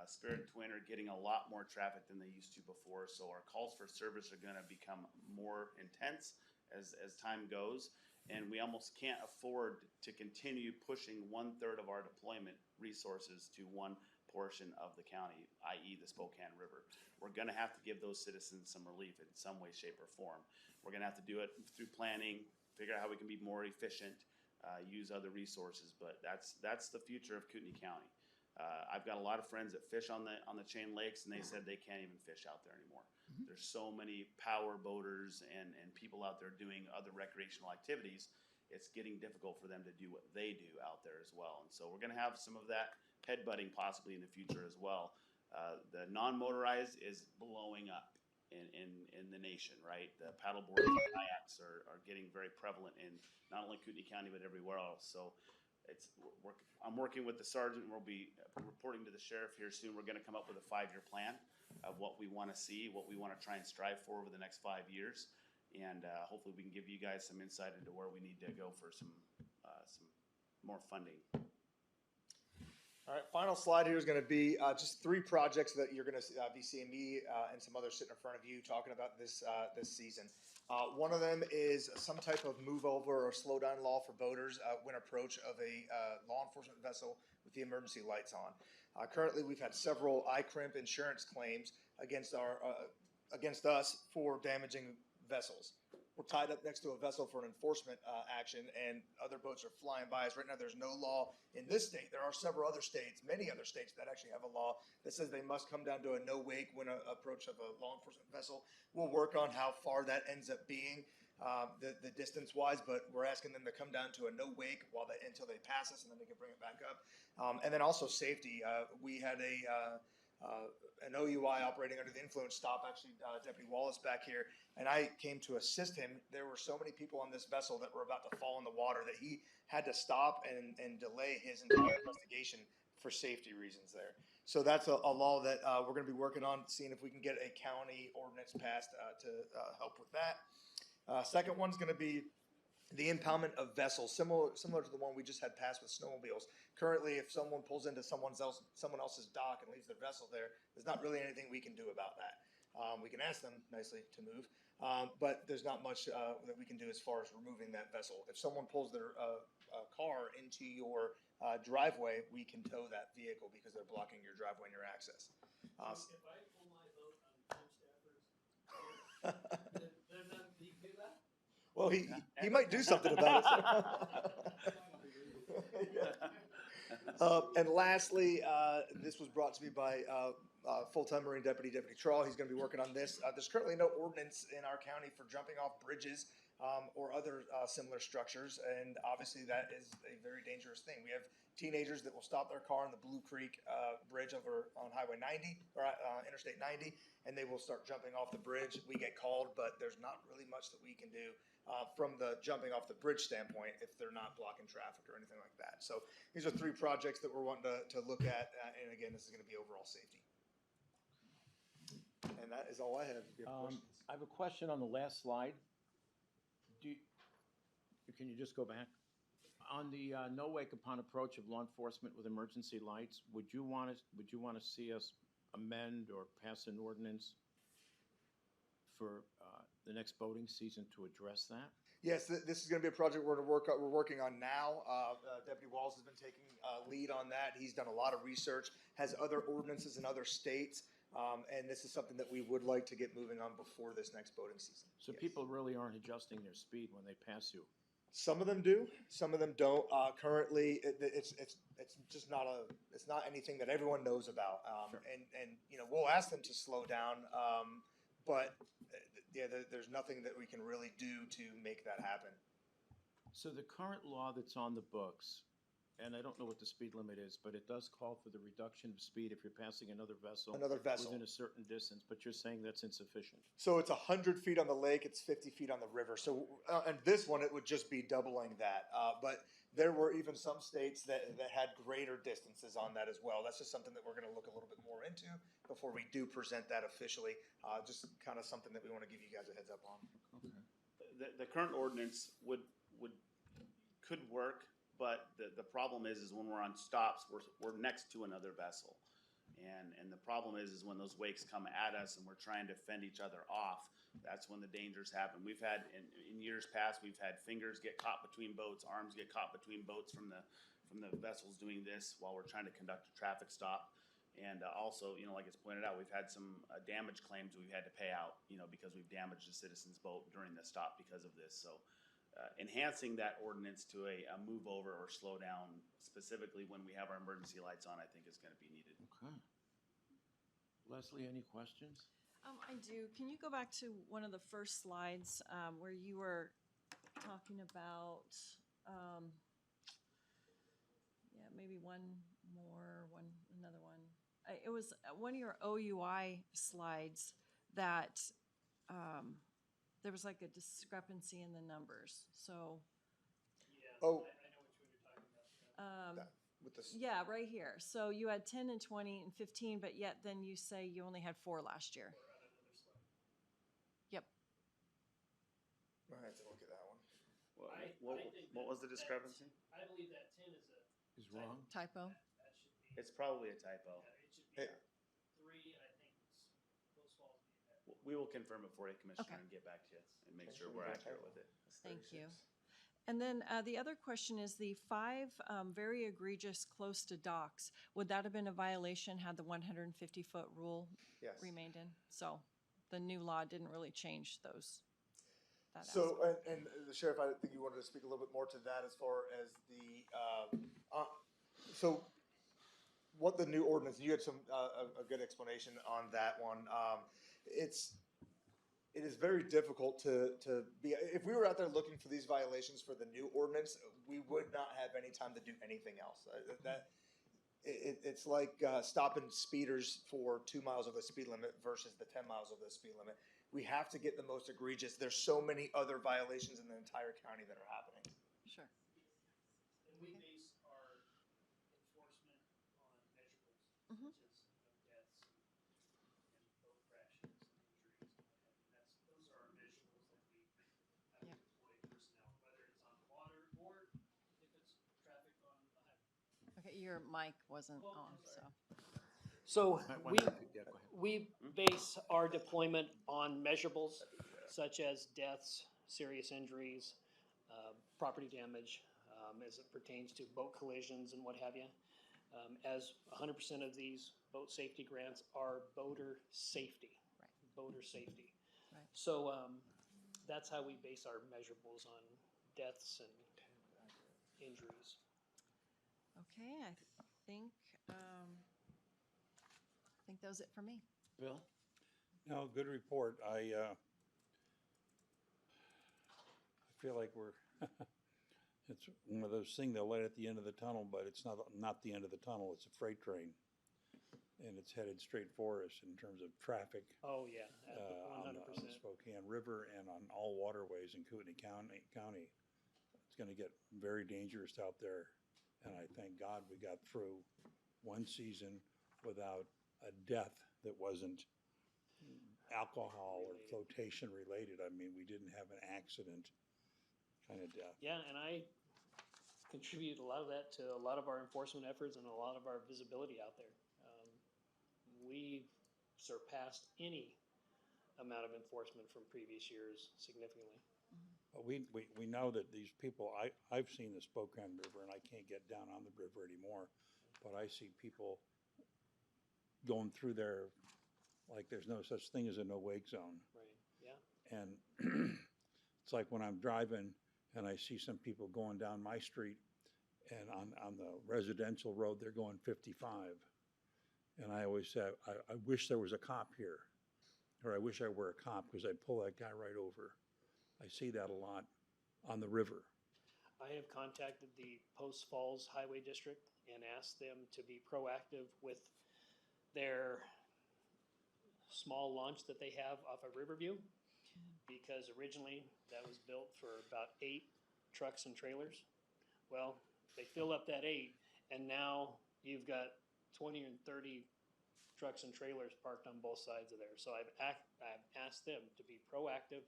Spirit and Twin are getting a lot more traffic than they used to before, so our calls for service are going to become more intense as time goes, and we almost can't afford to continue pushing 1/3 of our deployment resources to one portion of the county, i.e. the Spokane River. We're going to have to give those citizens some relief in some way, shape, or form. We're going to have to do it through planning, figure out how we can be more efficient, use other resources, but that's the future of Kootenai County. I've got a lot of friends that fish on the chain lakes, and they said they can't even fish out there anymore. Mm-hmm. There's so many power boaters and people out there doing other recreational activities. It's getting difficult for them to do what they do out there as well. And so we're going to have some of that headbutting possibly in the future as well. The non-motorized is blowing up in the nation, right? The paddleboards and kayaks are getting very prevalent in not only Kootenai County but everywhere else. So I'm working with the sergeant, and we'll be reporting to the sheriff here soon. We're going to come up with a 5-year plan of what we want to see, what we want to try and strive for over the next 5 years, and hopefully we can give you guys some insight into where we need to go for some more funding. All right, final slide here is going to be just 3 projects that you're going to be seeing me and some others sitting in front of you talking about this season. One of them is some type of move over or slow down law for boaters when approach of a law enforcement vessel with the emergency lights on. Currently, we've had several ICRIMP insurance claims against us for damaging vessels. We're tied up next to a vessel for an enforcement action, and other boats are flying by us. Right now, there's no law in this state. There are several other states, many other states, that actually have a law that says they must come down to a no wake when approach of a law enforcement vessel. We'll work on how far that ends up being, the distance wise, but we're asking them to come down to a no wake until they pass us, and then we can bring it back up. And then also safety. We had an OUI operating under the influence stop, actually Deputy Wallace back here, and I came to assist him. There were so many people on this vessel that were about to fall in the water that he had to stop and delay his entire investigation for safety reasons there. So that's a law that we're going to be working on, seeing if we can get a county ordinance passed to help with that. Second one's going to be the impoundment of vessels, similar to the one we just had passed with snowmobiles. Currently, if someone pulls into someone else's dock and leaves their vessel there's not really anything we can do about that. We can ask them nicely to move, but there's not much that we can do as far as removing that vessel. If someone pulls their car into your driveway, we can tow that vehicle because they're blocking your driveway and your access. If I pull my boat on Jim Stafford's, there's nothing, he can do that? Well, he might do something about it. And lastly, this was brought to me by full-time Marine Deputy Trawl. He's going to be working on this. There's currently no ordinance in our county for jumping off bridges or other similar structures, and obviously that is a very dangerous thing. We have teenagers that will stop their car on the Blue Creek Bridge over on Highway 90 or Interstate 90, and they will start jumping off the bridge. We get called, but there's not really much that we can do from the jumping off the bridge standpoint if they're not blocking traffic or anything like that. So these are 3 projects that we're wanting to look at, and again, this is going to be overall safety. And that is all I have. If you have questions. I have a question on the last slide. Can you just go back? On the no wake upon approach of law enforcement with emergency lights, would you want to see us amend or pass an ordinance for the next boating season to address that? Yes, this is going to be a project we're working on now. Deputy Walls has been taking lead on that. He's done a lot of research, has other ordinances in other states, and this is something that we would like to get moving on before this next boating season. So Yes. People really aren't adjusting their speed when they pass you. Some of them do, some of them don't. Currently, it's just not anything that everyone knows about. Sure. And we'll ask them to slow down, but yeah, there's nothing that we can really do to make that happen. So the current law that's on the books, and I don't know what the speed limit is, but it does call for the reduction of speed if you're passing another vessel within a certain distance, but you're saying that's insufficient. So it's 100 feet on the lake, it's 50 feet on the river. So, and this one, it would just be doubling that. But there were even some states that had greater distances on that as well. That's just something that we're going to look a little bit more into before we do present that officially. Just kind of something that we want to give you guys a heads up on. Okay. The current ordinance could work, but the problem is when we're on stops, we're next to another vessel. And the problem is when those wakes come at us and we're trying to fend each other off, that's when the dangers happen. We've had, in years past, we've had fingers get caught between boats, arms get caught between boats from the vessels doing this while we're trying to conduct a traffic stop. And also, like it's pointed out, we've had some damage claims we've had to pay out, because we've damaged a citizen's boat during the stop because of this. So enhancing that ordinance to a move over or slow down, specifically when we have our emergency lights on, I think is going to be needed. Okay. Leslie, any questions? I do. Can you go back to one of the first slides where you were talking about, maybe another one. It was one of your OUI slides that there was like a discrepancy in the numbers. So, Yeah, Oh. I know which one you're talking about. With this, yeah, right here. So you had 10 and 20 and 15, but yet then you say you only had 4 last year. Or on another slide. Yep. I have to look at that one. I think What was the discrepancy? I believe that 10 is Is wrong? Typo. that should be It's probably a typo. Yeah, it should be 3, and I think it's Post Falls being that. We will confirm it for you, Commissioner, Okay. and get back to you and make Okay, sure so we're we got accurate that. with it. Thank you. And then the other question is the 5 very egregious close to docks. Would that have been a violation had the 150-foot rule Yes. remained in? So the new law didn't really change those. That So, aspect. and the sheriff, I think you wanted to speak a little bit more to that as far as the, so what the new ordinance, you had some, a good explanation on that one. It is very difficult to be, if we were out there looking for these violations for the new ordinance, we would not have any time to do anything else. It's like stopping speeders for 2 miles of the speed limit versus the 10 miles of the speed limit. We have to get the most egregious. There's so many other violations in the entire county that are happening. Sure. And we base our enforcement on measurables, Mhm. such as, deaths and boat crashes and injuries and what have you. Those are our measurables that we have Yep. deployed personnel, whether it's on the water or if it's traffic on the highway. Okay, your mic wasn't Oh, on, I'm so. So Might we, wanna repeat- yeah, go ahead. we base our deployment on measurables such as deaths, serious injuries, property damage, as it pertains to boat collisions and what have you. As 100% of these boat safety grants are boater safety. Right. Boater safety. Right. So that's how we base our measurables on deaths and injuries. Okay, I think that was it for me. Bill? No, good report. I feel like we're, it's one of those things, they'll light at the end of the tunnel, but it's not the end of the tunnel, it's a freight train. And it's headed straight for us in terms of traffic Oh, yeah, on the 100%. Spokane River and on all waterways in Kootenai County. It's gonna get very dangerous out there. And I thank God we got through one season without a death that wasn't alcohol or flotation related. I mean, we didn't have an accident kind of death. Yeah, and I contribute a lot of that to a lot of our enforcement efforts and a lot of our visibility out there. We surpassed any amount of enforcement from previous years significantly. But we know that these people, I've seen the Spokane River and I can't get down on the river anymore, but I see people going through there like there's no such thing as a no wake zone. Right, yeah. And it's like when I'm driving and I see some people going down my street and on the residential road, they're going 55. And I always say, I wish there was a cop here, or I wish I were a cop because I'd pull that guy right over. I see that a lot on the river. I have contacted the Post Falls Highway District and asked them to be proactive with their small launch that they have off of Riverview, because originally that was built for about 8 trucks and trailers. Well, they fill up that 8, and now you've got 20 and 30 trucks and trailers parked on both sides of there. So I've asked them to be proactive,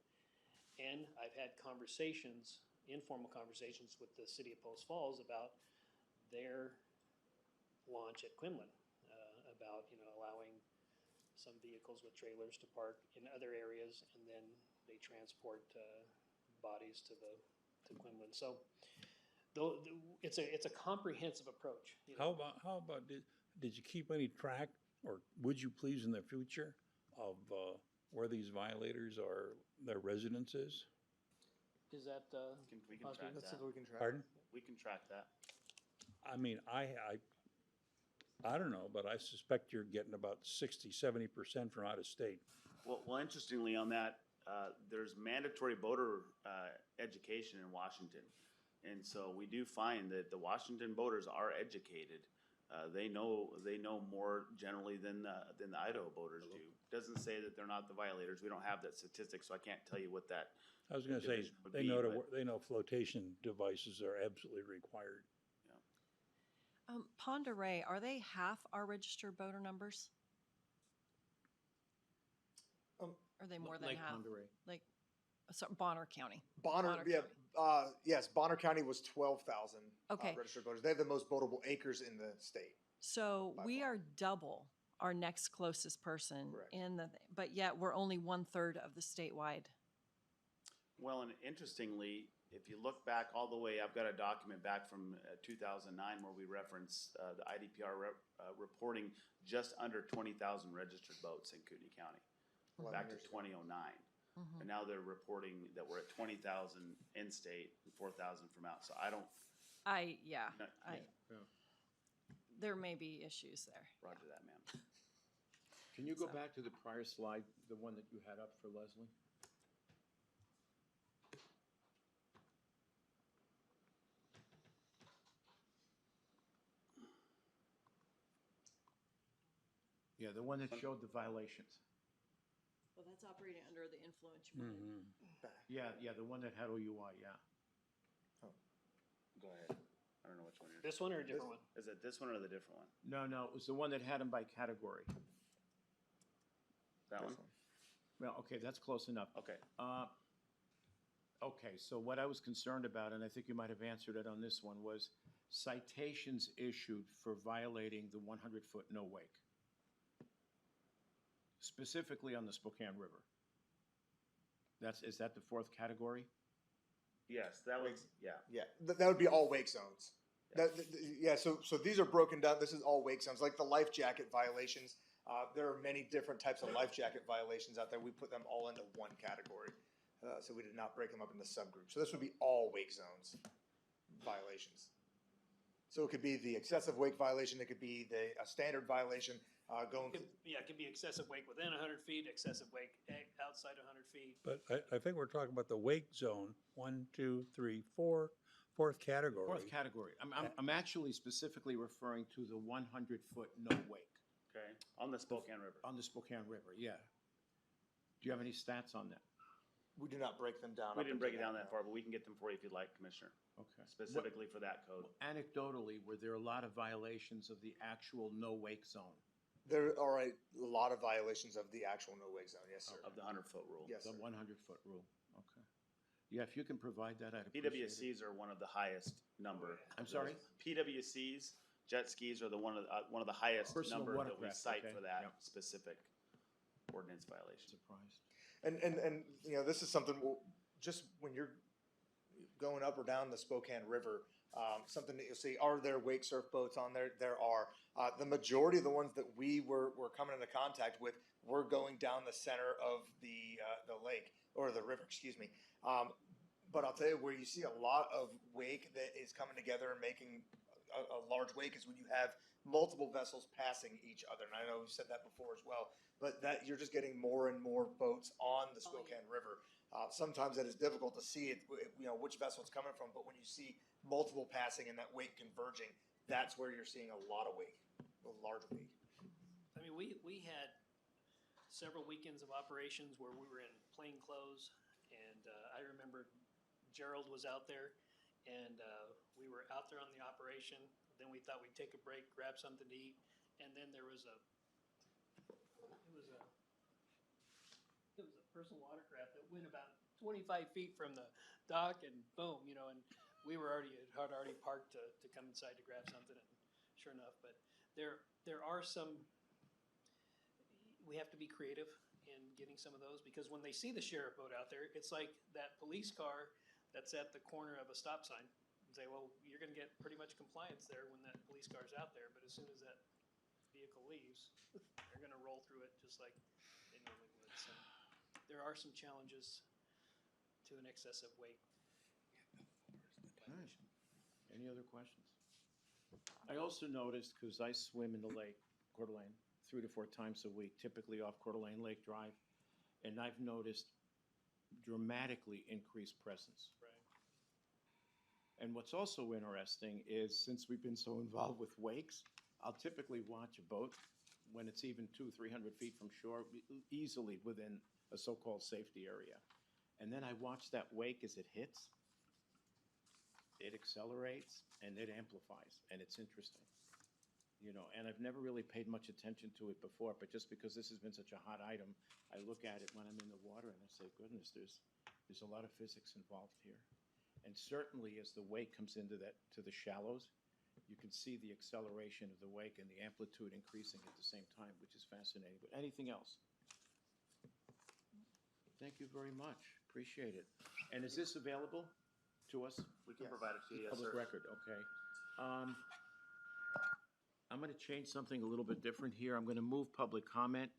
and I've had conversations, informal conversations with the city of Post Falls about their launch at Quinlan, about allowing some vehicles with trailers to park in other areas, and then they transport bodies to Quinlan. So it's a comprehensive approach. How about did you keep any track, or would you please in the future, of where these violators are, their residences? Is that We can possible? track Let's see that. if we can track. Pardon? We can track that. I mean, I don't know, but I suspect you're getting about 60-70% from out of state. Well, interestingly on that, there's mandatory boater education in Washington. And so we do find that the Washington boaters are educated. They know more generally than the Idaho boaters do. Doesn't say that they're not the violators. We don't have that statistic, so I can't tell you what that. I was going to say, division would they be, know but- they know flotation devices are absolutely required. Pend Oreille, are they half our registered boater numbers? Are they more than Lake half? Pend Oreille. Like, Bonner County. Bonner, yeah, yes, Bonner County was 12,000 Okay. registered voters. They have the most boatable acres in the state. So By we far. are double our next closest person Correct. in the, but yet we're only 1/3 of the statewide. Well, and interestingly, if you look back all the way, I've got a document back from 2009 where we reference the IDPR reporting just under 20,000 registered boats in Kootenai County, 11 back to years ago. 2009. And now they're reporting that we're at 20,000 in-state and 4,000 from out. So I don't, Yeah, No, Yeah. there may be issues there. roger that, ma'am. Can you go So- back to the prior slide, the one that you had up for Leslie? Yeah, the one that showed the violations. Well, that's operating under the influence. You wanted. Yeah, the one that had OUI, yeah. Go ahead. I don't know which one you're, This one or a different one? is it this one or the different one? No, it was the one that had them by category. That one? This one. Well, okay, that's close enough. Okay. Okay, so what I was concerned about, and I think you might have answered it on this one, was citations issued for violating the 100-foot no wake. Specifically on the Spokane River. Is that the fourth category? Yes, that was, yeah. Yeah, that would be all wake zones. Yeah, so these are broken down. This is all wake zones, like the life jacket violations. There are many different types of life jacket violations out there. We put them all into one category. So we did not break them up into subgroups. So this would be all wake zones violations. So it could be the excessive wake violation. It could be a standard violation going. Yeah, it could be excessive wake within 100 feet, excessive wake outside 100 feet. But I think we're talking about the wake zone, 1, 2, 3, 4, fourth category. Fourth category. I'm actually specifically referring to the 100-foot no wake Okay, on the Spokane River. on the Spokane River, yeah. Do you have any stats on that? We do not break them down. We up didn't into break it down that no. far, but we can get them for you if you'd like, Commissioner, Okay. specifically for that code. Anecdotally, were there a lot of violations of the actual no wake zone, There are a lot of violations of the actual no wake zone. Yes, sir. Of the 100-foot rule. Yes, the sir. 100-foot rule? Okay. Yeah, if you can provide that, I'd appreciate it. PWCs are one of the highest number. I'm sorry? PWCs, jet skis are one of the highest Personal number that we watercraft, cite okay, for that yep. specific ordinance violation. Surprised. And you know, this is something just when you're going up or down the Spokane River, something that you'll see. Are there wake surf boats on there? There are. The majority of the ones that we were coming into contact with were going down the center of the lake or the river, excuse me. But I'll tell you where you see a lot of wake that is coming together and making a large wake is when you have multiple vessels passing each other. And I know we've said that before as well, but that you're just getting more and more boats on the Spokane River. Sometimes that is difficult to see it, you know, which vessel it's coming from. But when you see multiple passing and that wake converging, that's where you're seeing a lot of wake, a large wake. I mean, we had several weekends of operations where we were in plain clothes, and I remember Gerald was out there, and we were out there on the operation. Then we thought we'd take a break, grab something to eat, and then there was a personal watercraft that went about 25 feet from the dock, and boom, you know, and we were had already parked to come inside to grab something, and sure enough, but there are some. We have to be creative in getting some of those, because when they see the sheriff boat out there, it's like that police car that's at the corner of a stop sign. And say, well, you're going to get pretty much compliance there when that police car's out there, but as soon as that vehicle leaves, they're going to roll through it just like they normally would. So there are some challenges to an excessive weight. Nice. Any other questions? I also noticed, because I swim in the lake, Coeur d'Alene, 3 to 4 times a week, typically off Coeur d'Alene Lake Drive, and I've noticed dramatically increased presence. Right. And what's also interesting is, since we've been so involved with wakes, I'll typically watch a boat when it's even 200-300 feet from shore, easily within a so-called safety area. And then I watch that wake as it hits. It accelerates and it amplifies, and it's interesting. You know, and I've never really paid much attention to it before, but just because this has been such a hot item, I look at it when I'm in the water and I say, goodness, there's a lot of physics involved here. And certainly as the wake comes into to the shallows, you can see the acceleration of the wake and the amplitude increasing at the same time, which is fascinating. But anything else? Thank you very much. Appreciate it. And is this available to us? We can provide it to you, yes, Public sir. record, okay. I'm going to change something a little bit different here. I'm going to move public comment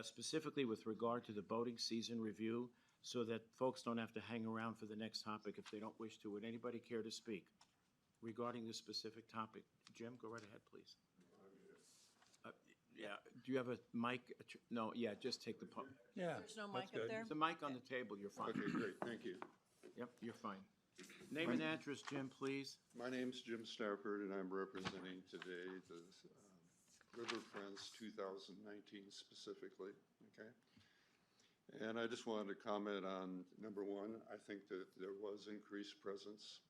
specifically with regard to the boating season review so that folks don't have to hang around for the next topic if they don't wish to. Would anybody care to speak regarding this specific topic? Jim, go right ahead, please. Yeah, do you have a mic? No, yeah, just take the, Yeah. There's no that's mic up good. there? there's a mic on the table, you're fine. Okay, great, thank you. Yep, you're fine. Name and address, Jim, please. My name's Jim Stafford, and I'm representing today the River Friends 2019 specifically, okay? And I just wanted to comment on, number one, I think that there was increased presence.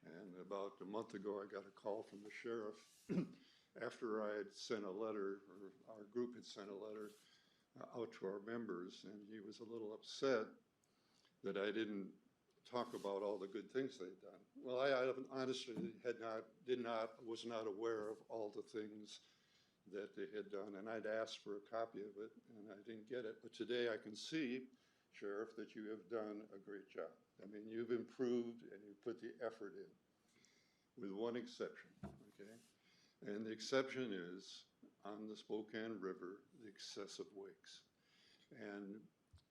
And about a month ago, I got a call from the sheriff after I had sent a letter, or our group had sent a letter out to our members, and he was a little upset that I didn't talk about all the good things they'd done. Well, I honestly was not aware of all the things that they had done, and I'd asked for a copy of it, and I didn't get it. But today I can see, Sheriff, that you have done a great job. I mean, you've improved and you put the effort in, with one exception, okay? And the exception is on the Spokane River, the excessive wakes. And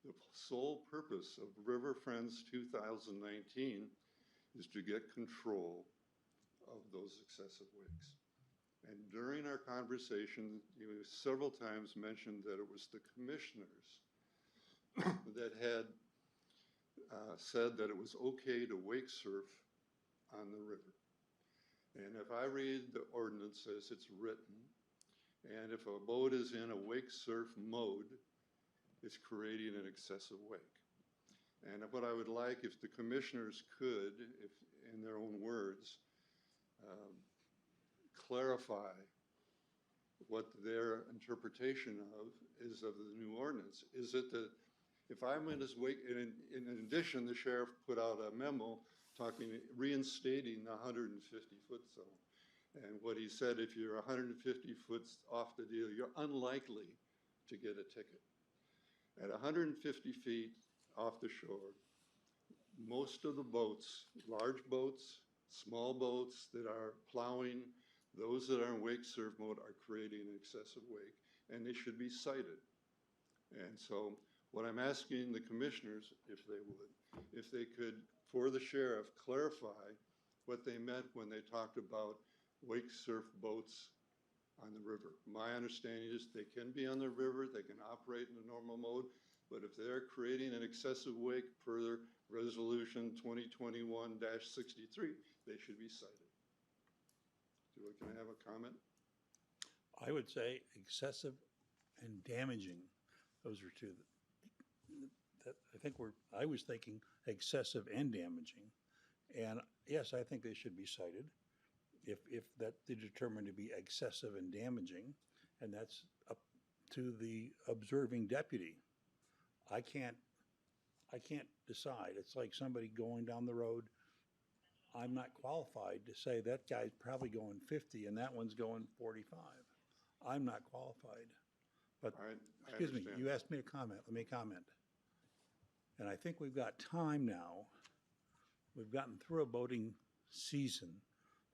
the sole purpose of River Friends 2019 is to get control of those excessive wakes. And during our conversation, you several times mentioned that it was the commissioners that had said that it was okay to wake surf on the river. And if I read the ordinance as it's written, and if a boat is in a wake surf mode, it's creating an excessive wake. And what I would like, if the commissioners could, if in their own words, clarify what their interpretation is of the new ordinance. Is it that if I'm in this wake, and in addition, the sheriff put out a memo reinstating the 150-foot zone. And what he said, if you're 150 foot off the deal, you're unlikely to get a ticket. At 150 feet off the shore, most of the boats, large boats, small boats that are plowing, those that are in wake surf mode are creating an excessive wake, and they should be cited. And so what I'm asking the commissioners, if they would, if they could, for the sheriff, clarify what they meant when they talked about wake surf boats on the river. My understanding is they can be on the river, they can operate in a normal mode, but if they're creating an excessive wake per resolution 2021-63, they should be cited. Can I have a comment? I would say excessive and damaging. Those are two that I was thinking excessive and damaging. And yes, I think they should be cited if that they're determined to be excessive and damaging, and that's up to the observing deputy. I can't decide. It's like somebody going down the road. I'm not qualified to say that guy's probably going 50 and that one's going 45. I'm not qualified. But excuse me, you asked me to comment. Let me comment. And I think we've got time now. We've gotten through a boating season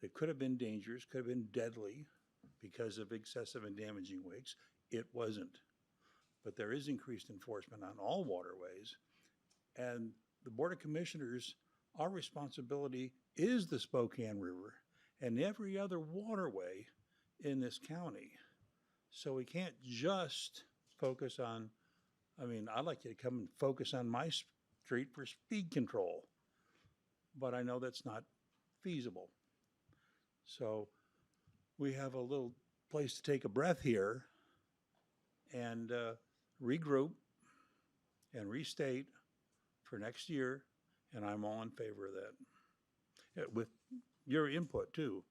that could have been dangerous, could have been deadly because of excessive and damaging wakes. It wasn't. But there is increased enforcement on all waterways. And the Board of Commissioners, our responsibility is the Spokane River and every other waterway in this county. So we can't just focus on, I'd like you to come and focus on my street for speed control, but I know that's not feasible. So we have a little place to take a breath here and regroup and restate for next year, and I'm all in favor of that. Yeah, with your input too,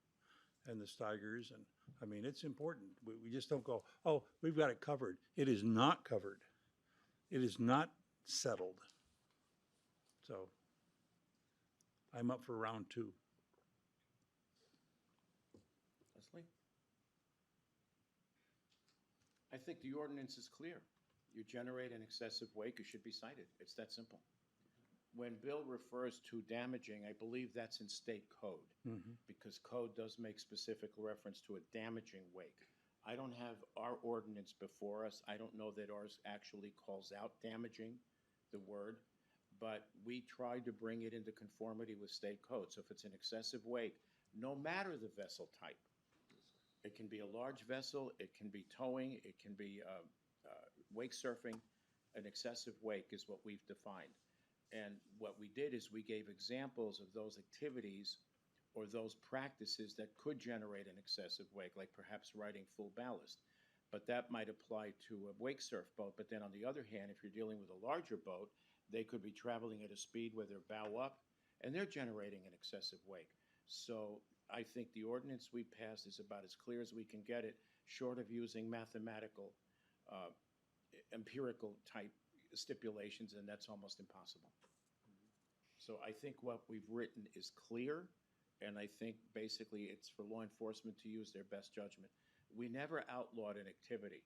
and the Steigers, and it's important. We just don't go, oh, we've got it covered. It is not covered. It is not settled. So I'm up for round two. I think the ordinance is clear. You generate an excessive wake, it should be cited. It's that simple. When Bill refers to damaging, I believe that's in state code, because code does make specific reference to a damaging wake. I don't have our ordinance before us. I don't know that ours actually calls out damaging, the word, but we tried to bring it into conformity with state code. So if it's an excessive wake, no matter the vessel type, it can be a large vessel, it can be towing, it can be wake surfing. An excessive wake is what we've defined. And what we did is we gave examples of those activities or those practices that could generate an excessive wake, like perhaps riding full ballast. But that might apply to a wake surf boat. But then on the other hand, if you're dealing with a larger boat, they could be traveling at a speed where they're bow up and they're generating an excessive wake. So I think the ordinance we passed is about as clear as we can get it, short of using mathematical, empirical type stipulations, and that's almost impossible. So I think what we've written is clear, and I think basically it's for law enforcement to use their best judgment. We never outlawed an activity.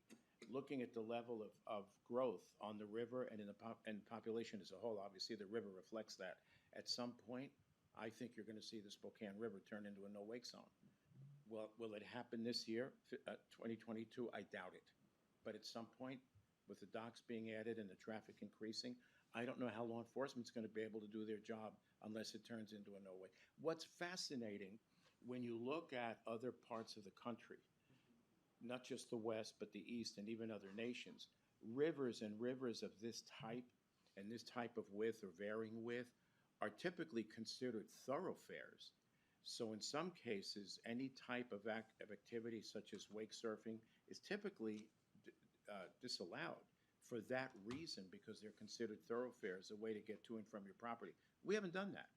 Looking at the level of growth on the river and in the population as a whole, obviously the river reflects that. At some point, I think you're going to see the Spokane River turn into a no-wake zone. Well, will it happen this year, 2022? I doubt it. But at some point, with the docks being added and the traffic increasing, I don't know how law enforcement's going to be able to do their job unless it turns into a no-wake. What's fascinating, when you look at other parts of the country, not just the West, but the East and even other nations, rivers and rivers of this type and this type of width or varying width are typically considered thoroughfares. So in some cases, any type of activity such as wake surfing is typically disallowed for that reason, because they're considered thoroughfares, a way to get to and from your property. We haven't done that.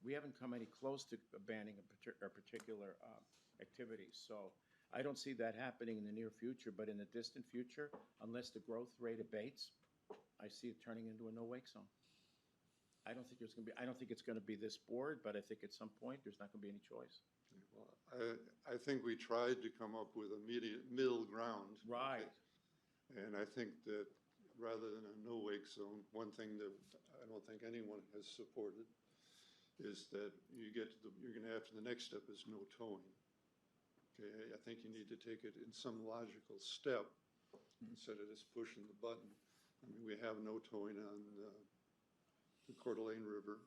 We haven't come any close to banning a particular activity. So I don't see that happening in the near future, but in the distant future, unless the growth rate abates, I see it turning into a no-wake zone. I don't think it's going to be this board, but I think at some point there's not going to be any choice. Well, I think we tried to come up with a middle ground. Right. Okay? And I think that rather than a no-wake zone, one thing that I don't think anyone has supported is that you're going to have to, the next step is no towing. Okay, I think you need to take it in some logical step instead of just pushing the button. I mean, we have no towing on the Kootenai River,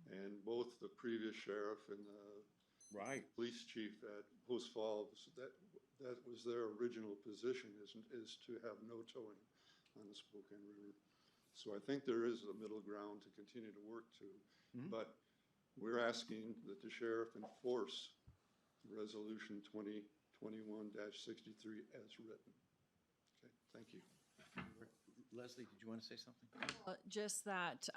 and both the previous sheriff and the police chief at Post Falls, that was their original position, is to have no towing on the Spokane River. So I think there is a middle ground to continue to work to, but we're asking that the sheriff enforce Resolution 2021-63 as written. Okay, thank you. Leslie, did you want to say something? Just that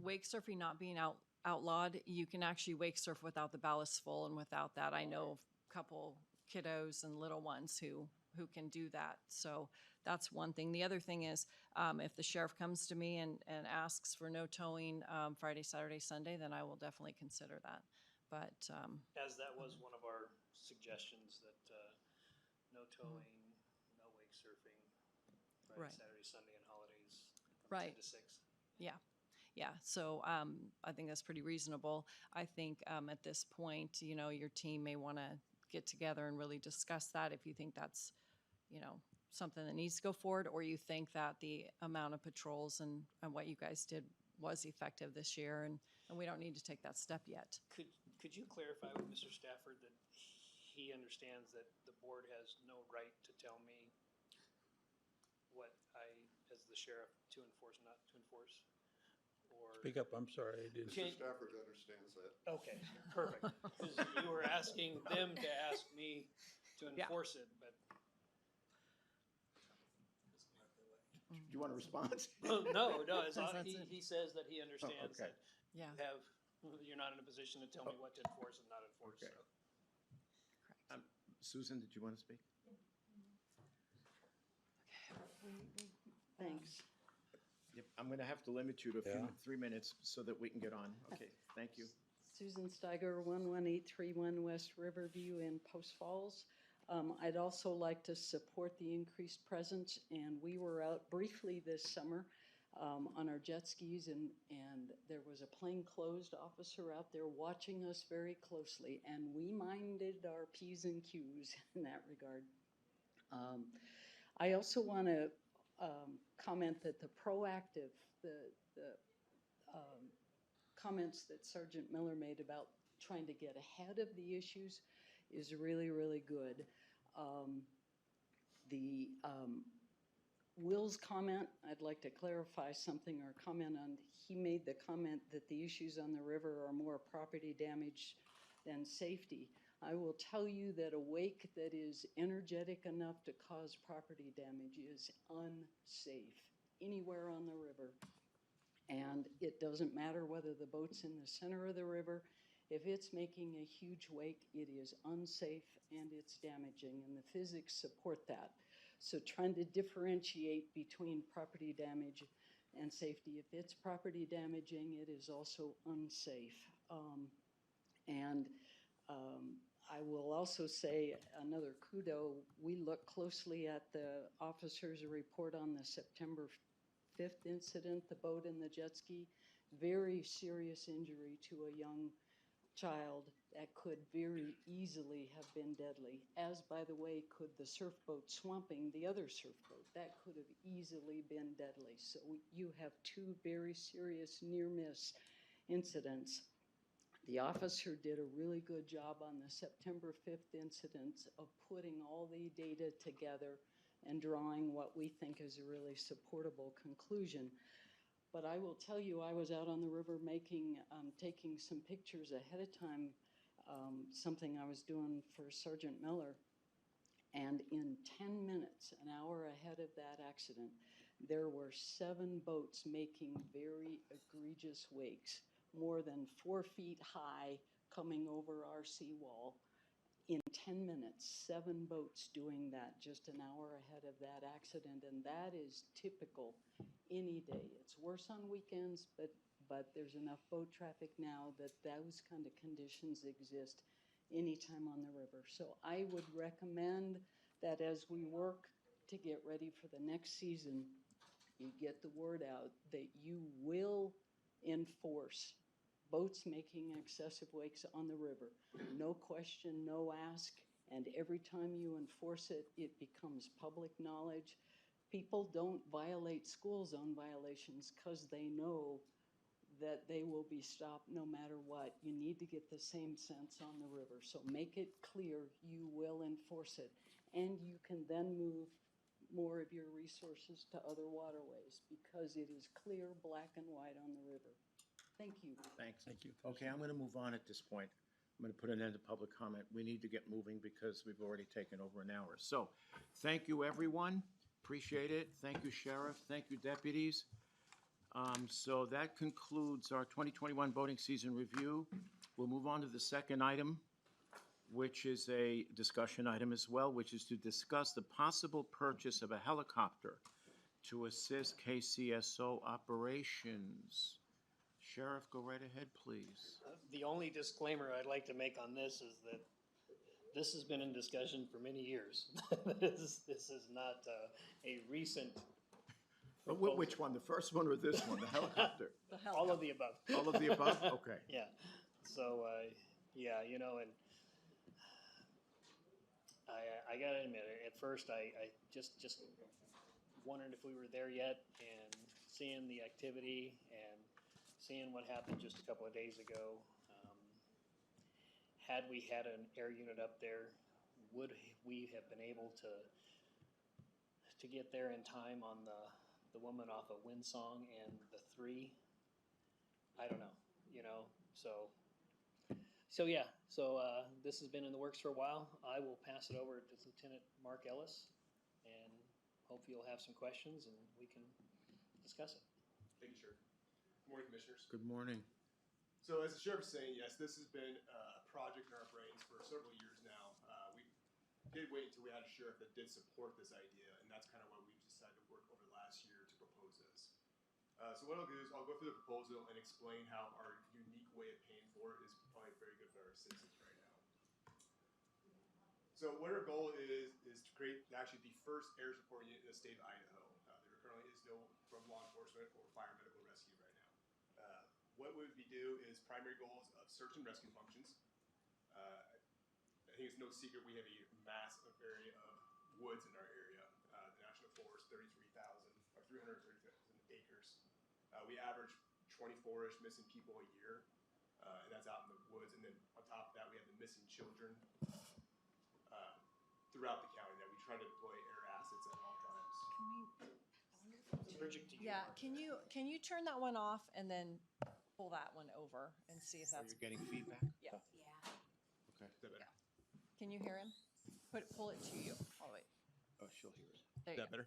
wake surfing not being outlawed, you can actually wake surf without the ballast full and without that. I know a couple kiddos and little ones who can do that. So that's one thing. The other thing is if the sheriff comes to me and asks for no towing Friday, Saturday, Sunday, then I will definitely consider that. But as that was one of our suggestions, that no towing, no wake surfing, Friday, Saturday, Sunday, and holidays from 10 to 6. Yeah. So I think that's pretty reasonable. I think at this point, your team may want to get together and really discuss that if you think that's, something that needs to go forward, or you think that the amount of patrols and what you guys did was effective this year, and we don't need to take that step yet. Could you clarify with Mr. Stafford that he understands that the board has no right to tell me what I, as the sheriff, to enforce, not to enforce? Or Speak up, I'm sorry, I didn't. Mr. Stafford understands that. okay, perfect. Because you were asking them to ask me to enforce it, but Do you want a response? no. That's it. He says that he understands okay. that you're not in a position to tell me what to enforce and not enforce. Okay. So. Susan, did you want to speak? Thanks. Yep, I'm going to have to limit you to Yeah. 3 minutes so that we can get on. Okay, thank you. Susan Steiger, 11831 West Riverview in Post Falls. I'd also like to support the increased presence, and we were out briefly this summer on our jet skis, and there was a plainclothes officer out there watching us very closely, and we minded our P's and Q's in that regard. I also want to comment that the proactive, the comments that Sergeant Miller made about trying to get ahead of the issues is really, really good. Will's comment, I'd like to clarify something or comment on. He made the comment that the issues on the river are more property damage than safety. I will tell you that a wake that is energetic enough to cause property damage is unsafe anywhere on the river. And it doesn't matter whether the boat's in the center of the river. If it's making a huge wake, it is unsafe and it's damaging, and the physics support that. So trying to differentiate between property damage and safety. If it's property damaging, it is also unsafe. I will also say another kudo. We look closely at the officer's report on the September 5th incident, the boat and the jet ski. Very serious injury to a young child that could very easily have been deadly, as by the way could the surf boat swamping the other surf boat. That could have easily been deadly. So you have two very serious near-miss incidents. The officer did a really good job on the September 5th incident of putting all the data together and drawing what we think is a really supportable conclusion. But I will tell you, I was out on the river taking some pictures ahead of time, something I was doing for Sergeant Miller. And in 10 minutes, an hour ahead of that accident, there were 7 boats making very egregious wakes, more than 4 feet high, coming over our seawall. In 10 minutes, 7 boats doing that just an hour ahead of that accident, and that is typical any day. It's worse on weekends, but there's enough boat traffic now that those kind of conditions exist anytime on the river. So I would recommend that as we work to get ready for the next season, you get the word out that you will enforce boats making excessive wakes on the river. No question, no ask, and every time you enforce it, it becomes public knowledge. People don't violate school zone violations because they know that they will be stopped no matter what. You need to get the same sense on the river. So make it clear you will enforce it. And you can then move more of your resources to other waterways because it is clear, black and white on the river. Thank you. Thanks. Thank you. Okay, I'm going to move on at this point. I'm going to put an end to public comment. We need to get moving because we've already taken over an hour. So thank you, everyone. Appreciate it. Thank you, Sheriff. Thank you, deputies. So that concludes our 2021 boating season review. We'll move on to the second item, which is a discussion item as well, which is to discuss the possible purchase of a helicopter to assist KCSO operations. Sheriff, go right ahead, please. The only disclaimer I'd like to make on this is that this has been in discussion for many years. This is not a recent. Which one, the first one or this one, the helicopter? All of the above. All of the above? Okay. Yeah. So, yeah, you know, and I gotta admit, at first I just wondered if we were there yet, and seeing the activity and seeing what happened just a couple of days ago. Had we had an air unit up there, would we have been able to get there in time on the woman off of Windsong and the 3? I don't know, you know, so yeah, so this has been in the works for a while. I will pass it over to Lieutenant Mark Ellis, and hopefully you'll have some questions and we can discuss it. Thank you, Sheriff. Good morning, Commissioners. Good morning. So as the Sheriff's saying, yes, this has been a project in our brains for several years now. We did wait until we had a sheriff that did support this idea, and that's kind of why we've decided to work over the last year to propose this. So what I'll do is I'll go through the proposal and explain how our unique way of paying for it is probably very good for our citizens right now. So what our goal is to create actually the first air support unit in the state of Idaho. There currently is no from law enforcement or fire medical rescue right now. What we would do is primary goals of search and rescue functions. I think it's no secret we have a massive area of woods in our area. The national forest, 330,000 acres. We average 24-ish missing people a year, and that's out in the woods. And then on top of that, we have the missing children throughout the county that we try to deploy air assets at all times. Yeah, can you turn that one off and then pull that one over and see if So that's, you're getting feedback? yeah. Okay. Is that better? Can you hear him? Pull it to you. Oh, wait. Oh, she'll hear it. There Is you that go. better?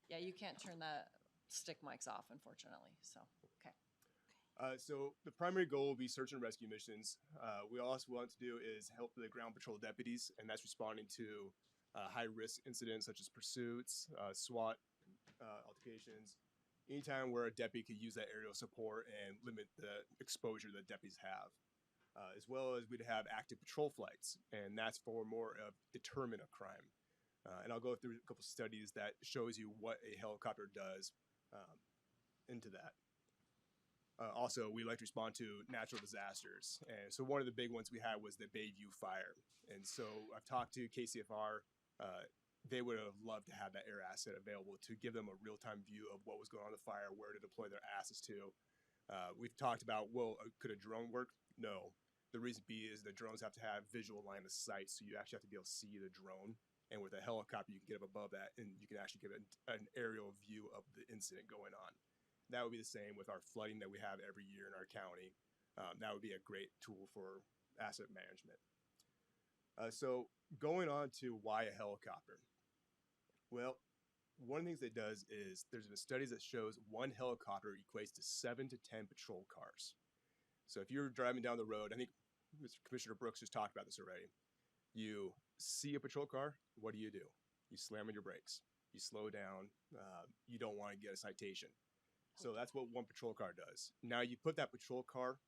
Yeah, you can't turn the stick mics off, unfortunately, so, okay. So the primary goal will be search and rescue missions. We also want to do is help the ground patrol deputies, and that's responding to high-risk incidents such as pursuits, SWAT altercations, anytime where a deputy could use that aerial support and limit the exposure that deputies have. As well as we'd have active patrol flights, and that's for more of deterrent of crime. And I'll go through a couple studies that shows you what a helicopter does into that. Also, we like to respond to natural disasters. And so one of the big ones we had was the Bayview fire. And so I've talked to KCFR. They would have loved to have that air asset available to give them a real-time view of what was going on in the fire, where to deploy their assets to. We've talked about, well, could a drone work? No. The reason is the drones have to have visual line of sight, so you actually have to be able to see the drone. And with a helicopter, you can get up above that, and you can actually get an aerial view of the incident going on. That would be the same with our flooding that we have every year in our county. That would be a great tool for asset management. So going on to why a helicopter. Well, one of the things it does is there's been studies that shows one helicopter equates to 7 to 10 patrol cars. So if you're driving down the road, I think Mr. Commissioner Brooks just talked about this already. You see a patrol car, what do? You slam on your brakes. You slow down. You don't want to get a citation. So that's what one patrol car does. Now you put that patrol car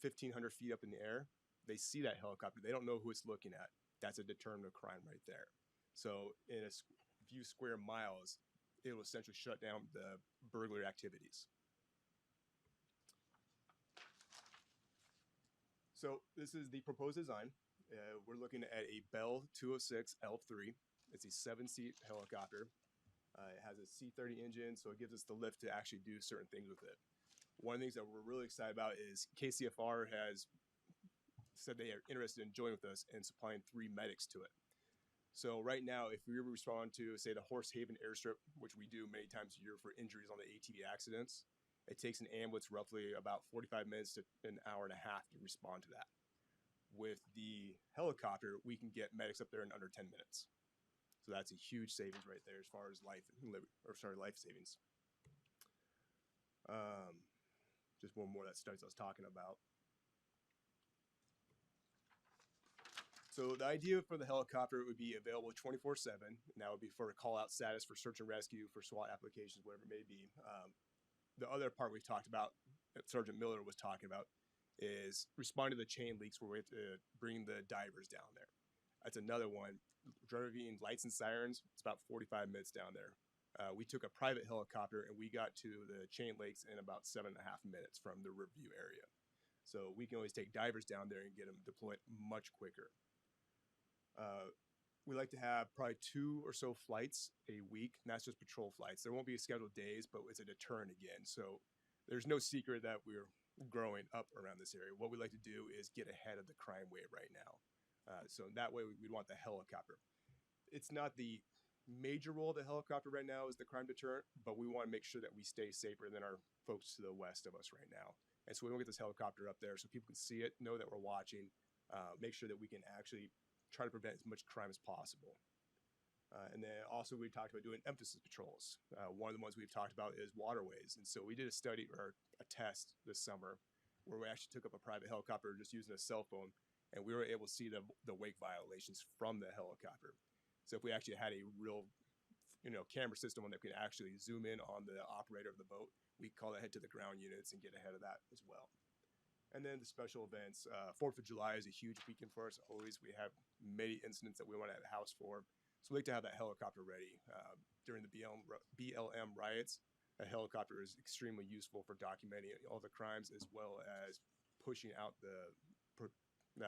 1,500 feet up in the air. They see that helicopter. They don't know who it's looking at. That's a deterrent of crime right there. So in a few square miles, it will essentially shut down the burglary activities. So this is the proposed design. We're looking at a Bell 206 L3. It's a 7-seat helicopter. It has a C30 engine, so it gives us the lift to actually do certain things with it. One of the things that we're really excited about is KCFR has said they are interested in joining with us and supplying 3 medics to it. So right now, if we respond to, say, the Horse Haven airstrip, which we do many times a year for injuries on the ATV accidents, it takes an ambulance roughly about 45 minutes to an hour and a half to respond to that. With the helicopter, we can get medics up there in under 10 minutes. So that's a huge savings right there as far as life savings. Just one more that studies I was talking about. So the idea for the helicopter would be available 24/7, and that would be for a call-out status for search and rescue, for SWAT applications, whatever it may be. The other part we've talked about, that Sergeant Miller was talking about, is responding to the chain leaks where we have to bring the divers down there. That's another one. Driving lights and sirens, it's about 45 minutes down there. We took a private helicopter and we got to the chain lakes in about 7.5 minutes from the Riverview area. So we can always take divers down there and get them deployed much quicker. We like to have probably 2 or so flights a week, and that's just patrol flights. There won't be scheduled days, but it's a deterrent again. So there's no secret that we're growing up around this area. What we like to do is get ahead of the crime wave right now. So that way we'd want the helicopter. It's not the major role of the helicopter right now is the crime deterrent, but we want to make sure that we stay safer than our folks to the west of us right now. And so we want to get this helicopter up there so people can see it, know that we're watching, make sure that we can actually try to prevent as much crime as possible. And then also we talked about doing emphasis patrols. One of the ones we've talked about is waterways. And so we did a study or a test this summer where we actually took up a private helicopter just using a cell phone, and we were able to see the wake violations from the helicopter. So if we actually had a real camera system that could actually zoom in on the operator of the boat, we call ahead to the ground units and get ahead of that as well. And then the special events. 4th of July is a huge weekend for us. Always, we have many incidents that we want to have a house for. So we like to have that helicopter ready. During the BLM riots, a helicopter is extremely useful for documenting all the crimes as well as pushing out the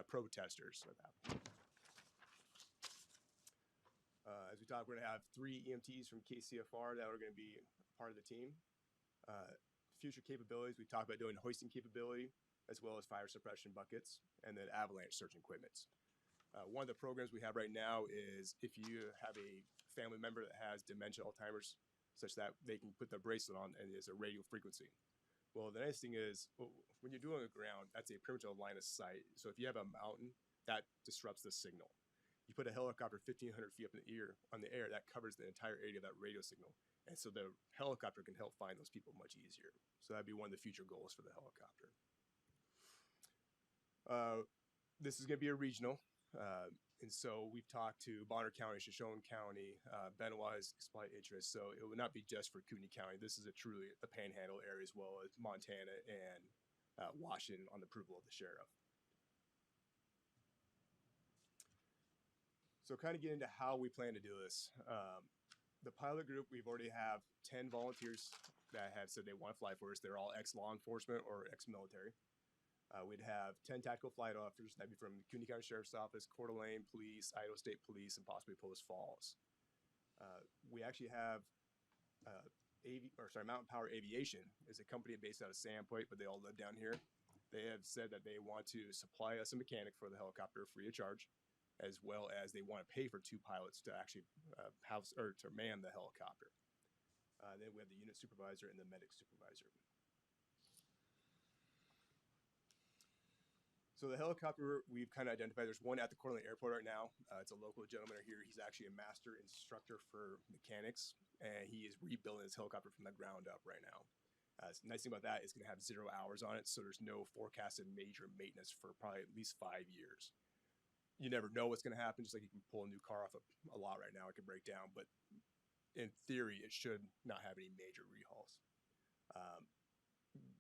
protesters. As we talk, we're going to have 3 EMTs from KCFR that are going to be part of the team. Future capabilities, we talked about doing hoisting capability as well as fire suppression buckets and then avalanche search equipment. One of the programs we have right now is if you have a family member that has dementia, Alzheimer's, such that they can put the bracelet on and it's a radio frequency. Well, the nice thing is when you're doing the ground, that's a pretty much a line of sight. So if you have a mountain, that disrupts the signal. You put a helicopter 1,500 feet up in the air, that covers the entire area of that radio signal. And so the helicopter can help find those people much easier. So that'd be one of the future goals for the helicopter. This is going to be a regional. And so we've talked to Bonner County, Shoshone County, Benoit has expressed interest. So it would not be just for Kootenai County. This is truly the Panhandle area as well as Montana and Washington on the approval of the sheriff. So kind of get into how we plan to do this. The pilot group, we've already have 10 volunteers that have said they want to fly for us. They're all ex-law enforcement or ex-military. We'd have 10 tactical flight officers. That'd be from the Kootenai County Sheriff's Office, Coeur d'Alene Police, Idaho State Police, and possibly Post Falls. We actually have Mountain Power Aviation is a company based out of Sandpoint, but they all live down here. They have said that they want to supply us a mechanic for the helicopter free of charge, as well as they want to pay for 2 pilots to actually to man the helicopter. Then we have the unit supervisor and the medic supervisor. So the helicopter, we've kind of identified, there's one at the Coeur d'Alene Airport right now. It's a local gentleman here. He's actually a master instructor for mechanics, and he is rebuilding his helicopter from the ground up right now. The nice thing about that is it's going to have 0 hours on it, so there's no forecasted major maintenance for probably at least 5 years. You never know what's going to happen, just like you can pull a new car off a lot right now, it can break down, but in theory, it should not have any major rehauls.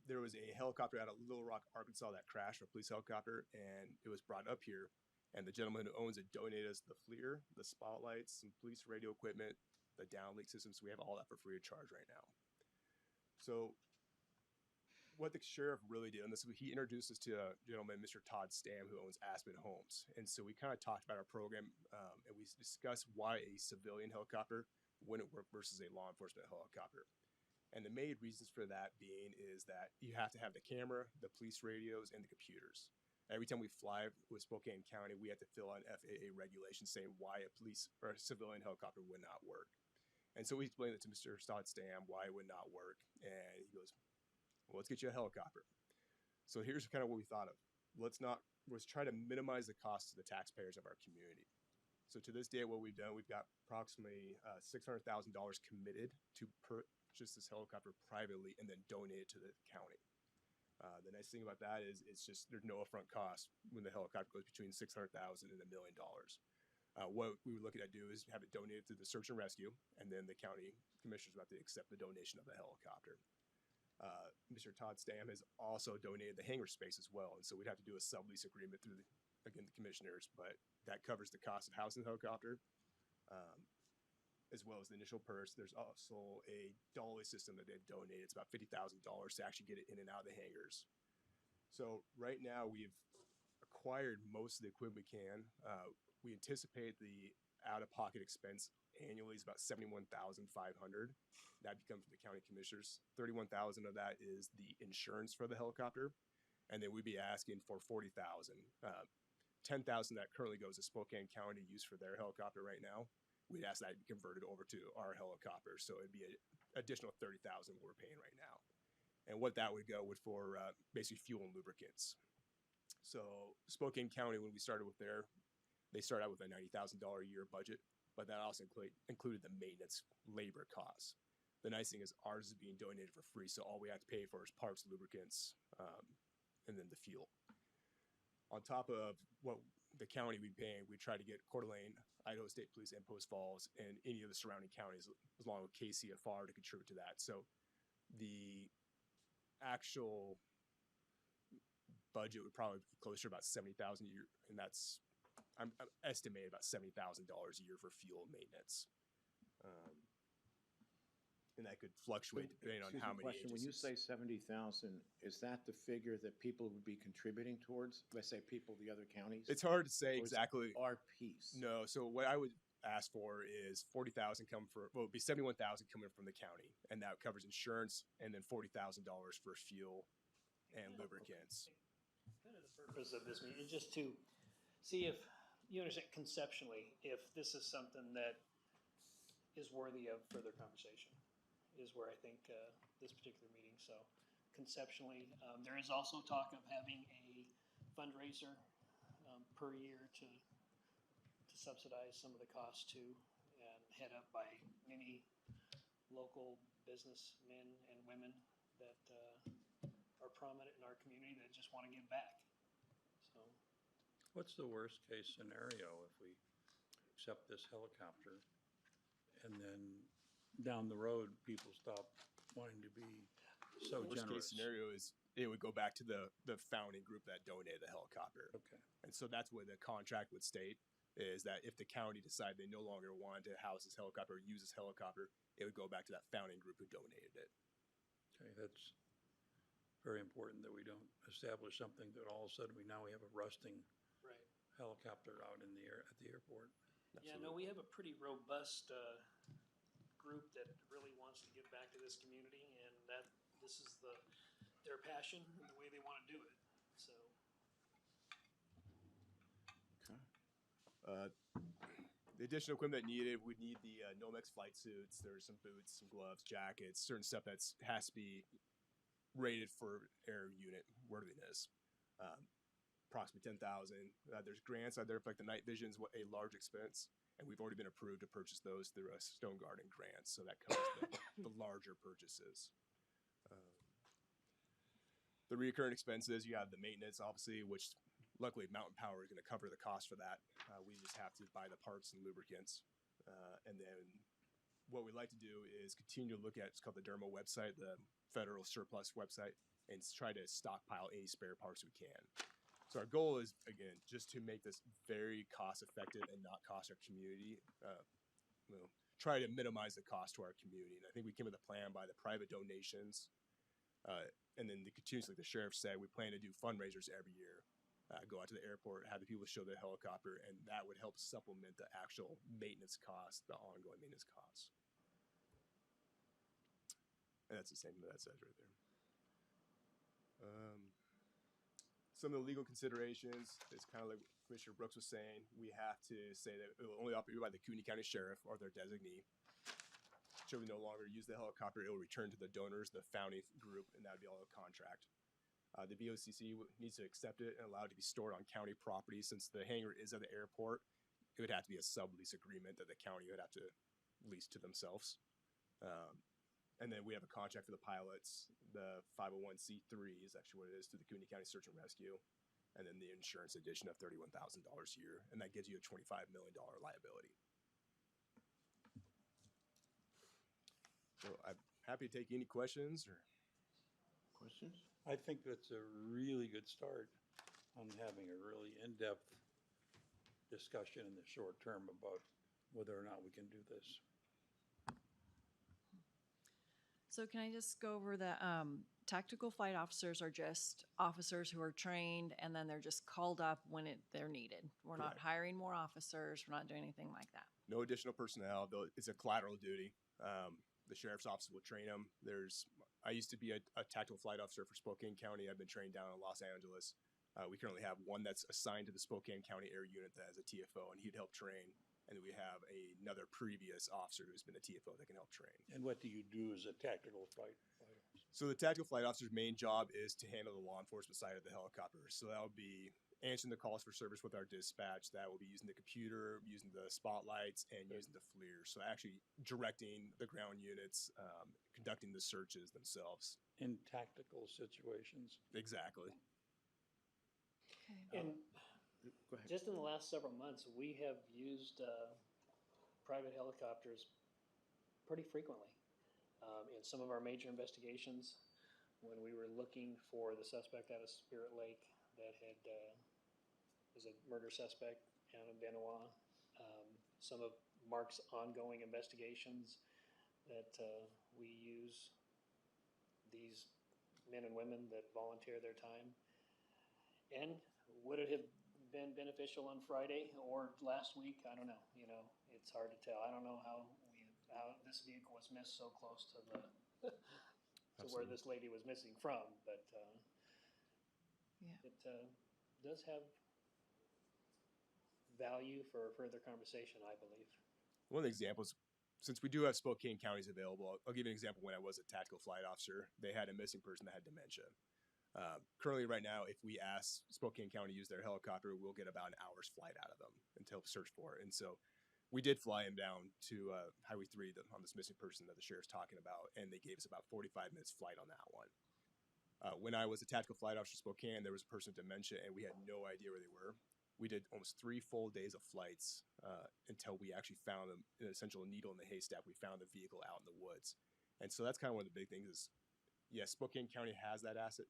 There was a helicopter out of Little Rock, Arkansas that crashed, a police helicopter, and it was brought up here. And the gentleman who owns it donated us the FLIR, the spotlights, some police radio equipment, the downlink system. So we have all that for free of charge right now. So what the sheriff really did, and this he introduced us to a gentleman, Mr. Todd Stam, who owns Aspen Homes. And so we kind of talked about our program, and we discussed why a civilian helicopter wouldn't work versus a law enforcement helicopter. And the main reasons for that being is that you have to have the camera, the police radios, and the computers. Every time we fly with Spokane County, we have to fill out FAA regulations saying why a police or a civilian helicopter would not work. And so we explained it to Mr. Todd Stam why it would not work. And he goes, well, let's get you a helicopter. So here's kind of what we thought of. Let's try to minimize the cost to the taxpayers of our community. So to this day, what we've done, we've got approximately $600,000 committed to purchase this helicopter privately and then donate it to the county. The nice thing about that is it's just there's no upfront cost when the helicopter goes between $600,000 and $1 million. What we were looking at do is have it donated to the search and rescue, and then the county commissioners will have to accept the donation of the helicopter. Mr. Todd Stam has also donated the hangar space as well, and so we'd have to do a sublease agreement through the commissioners, but that covers the cost of housing the helicopter, as well as the initial purse. There's also a dolly system that they've donated. It's about $50,000 to actually get it in and out of the hangars. So right now we've acquired most of the equipment we can. We anticipate the out-of-pocket expense annually is about $71,500. That becomes from the county commissioners. $31,000 of that is the insurance for the helicopter, and then we'd be asking for $40,000. $10,000 that currently goes to Spokane County to use for their helicopter right now. We'd ask that to be converted over to our helicopter, so it'd be an additional $30,000 we're paying right now. And what that would go with for basically fuel and lubricants. So Spokane County, when we started with they started out with a $90,000 a year budget, but that also included the maintenance labor costs. The nice thing is ours is being donated for free, so all we have to pay for is parts, lubricants, and then the fuel. On top of what the county would be paying, we try to get Coeur d'Alene, Idaho State Police, and Post Falls, and any of the surrounding counties, along with KCFR, to contribute to that. So the actual budget would probably be closer to about 70,000 a year, and I'm estimated about $70,000 a year for fuel maintenance. And that could fluctuate depending on how many Question, when you agencies. say 70,000, is that the figure that people would be contributing towards? Let's say people, the other counties? It's hard to say Or is it exactly. our piece? No, so what I would ask for is 40,000 come for, well, it'd be 71,000 coming from the county, and that covers insurance, and then $40,000 for fuel and lubricants. Kind of the purpose of this meeting is just to see if you understand conceptually if this is something that is worthy of further conversation, is where I think this particular meeting. So conceptually, there is also talk of having a fundraiser per year to subsidize some of the costs too, and head up by many local businessmen and women that are prominent in our community that just want to give back. So What's the worst case scenario if we accept this helicopter and then down the road, people stop wanting to be so Worst generous? case scenario is it would go back to the founding group that donated the helicopter. Okay. And so that's what the contract would state, is that if the county decided they no longer wanted to house this helicopter or use this helicopter, it would go back to that founding group who donated it. Okay, that's very important that we don't establish something that all of a sudden we have a rusting right. helicopter out in the air at the airport. Yeah, no, we have a pretty robust group that really wants to give back to this community, and that this is their passion and the way they want to do it. So The additional equipment needed would need the Nomex flight suits. There's some boots, some gloves, jackets, certain stuff that has to be rated for air unit worthiness. Approximately 10,000. There's grants out there for like the night vision is a large expense, and we've already been approved to purchase those through a Stone Garden grant, so that covers the larger purchases. The recurring expenses, you have the maintenance, obviously, which luckily Mountain Power is going to cover the cost for that. We just have to buy the parts and lubricants. And then what we'd like to do is continue to look at, it's called the DERMA website, the federal surplus website, and try to stockpile any spare parts we can. So our goal is, again, just to make this very cost effective and not cost our community. Try to minimize the cost to our community. And I think we came with a plan by the private donations. And then the continues, like the sheriff said, we plan to do fundraisers every year. Go out to the airport, have the people show the helicopter, and that would help supplement the actual maintenance costs, the ongoing maintenance costs. And that's the same thing that says right there. Some of the legal considerations is kind of like Commissioner Brooks was saying. We have to say that it will only operate by the Kootenai County Sheriff or their designee. Should we no longer use the helicopter, it will return to the donors, the founding group, and that would be all a contract. The VOCC needs to accept it and allow it to be stored on county property. Since the hangar is at the airport, it would have to be a sublease agreement that the county would have to lease to themselves. And then we have a contract for the pilots. The 501c3 is actually what it is through the Kootenai County Search and Rescue. And then the insurance addition of $31,000 a year. And that gives you a $25 million liability. So I'm happy to take any questions or Questions? I think that's a really good start on having a really in-depth discussion in the short term about whether or not we can do this. So can I just go over that? Tactical flight officers are just officers who are trained, and then they're just called up when they're needed. We're not Correct. hiring more officers. We're not doing anything like that. no additional personnel. Though it's a collateral duty. The sheriff's office will train them. I used to be a tactical flight officer for Spokane County. I've been trained down in Los Angeles. We currently have one that's assigned to the Spokane County Air Unit that has a TFO, and he'd help train. And then we have another previous officer who's been a TFO that can help train. And what do you do as a tactical flight officer? So the tactical flight officer's main job is to handle the law enforcement side of the helicopter. So that would be answering the calls for service with our dispatch. That will be using the computer, using the spotlights, and using the FLIR. So actually directing the ground units, conducting the searches themselves. In tactical situations? Exactly. Okay. And Go ahead. just in the last several months, we have used private helicopters pretty frequently. In some of our major investigations, when we were looking for the suspect out of Spirit Lake, that had, was a murder suspect down in Benoit. Some of Mark's ongoing investigations that we use these men and women that volunteer their time. And would it have been beneficial on Friday or last week? I don't know. You know, it's hard to tell. I don't know how this vehicle was missed so close to the to where this lady was missing from, but Yeah. it does have value for further conversation, I believe. One of the examples, since we do have Spokane counties available, I'll give you an example. When I was a tactical flight officer, they had a missing person that had dementia. Currently, right now, if we ask Spokane County to use their helicopter, we'll get about an hour's flight out of them until search for it. And so we did fly him down to Highway 3 on this missing person that the sheriff's talking about, and they gave us about 45 minutes flight on that one. When I was a tactical flight officer in Spokane, there was a person with dementia, and we had no idea where they were. We did almost 3 full days of flights until we actually found them, an essential needle in the haystack. We found the vehicle out in the woods. And so that's kind of one of the big things is, yes, Spokane County has that asset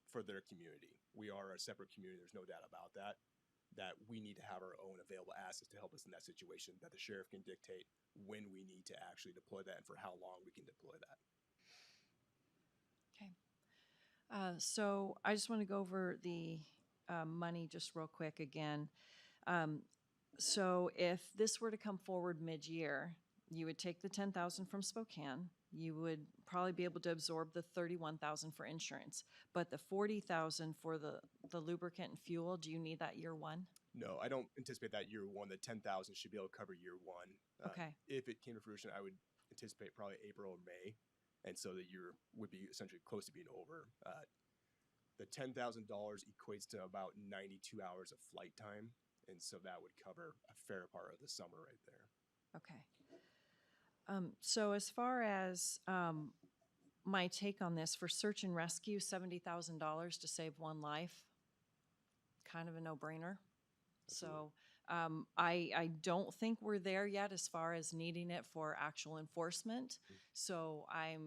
for their community. We are a separate community. There's no doubt about that, that we need to have our own available assets to help us in that situation, that the sheriff can dictate when we need to actually deploy that and for how long we can deploy that. Okay. So I just want to go over the money just real quick again. So if this were to come forward mid-year, you would take the 10,000 from Spokane. You would probably be able to absorb the 31,000 for insurance, but the 40,000 for the lubricant and fuel, do you need that year one? No, I don't anticipate that year one. The 10,000 should be able to cover year one. Okay. If it came to fruition, I would anticipate probably April or May, and so the year would be essentially close to being over. The $10,000 equates to about 92 hours of flight time, and so that would cover a fair part of the summer right there. Okay. So as far as my take on this, for search and rescue, $70,000 to save one life, kind of a no-brainer. So I don't think we're there yet as far as needing it for actual enforcement. So I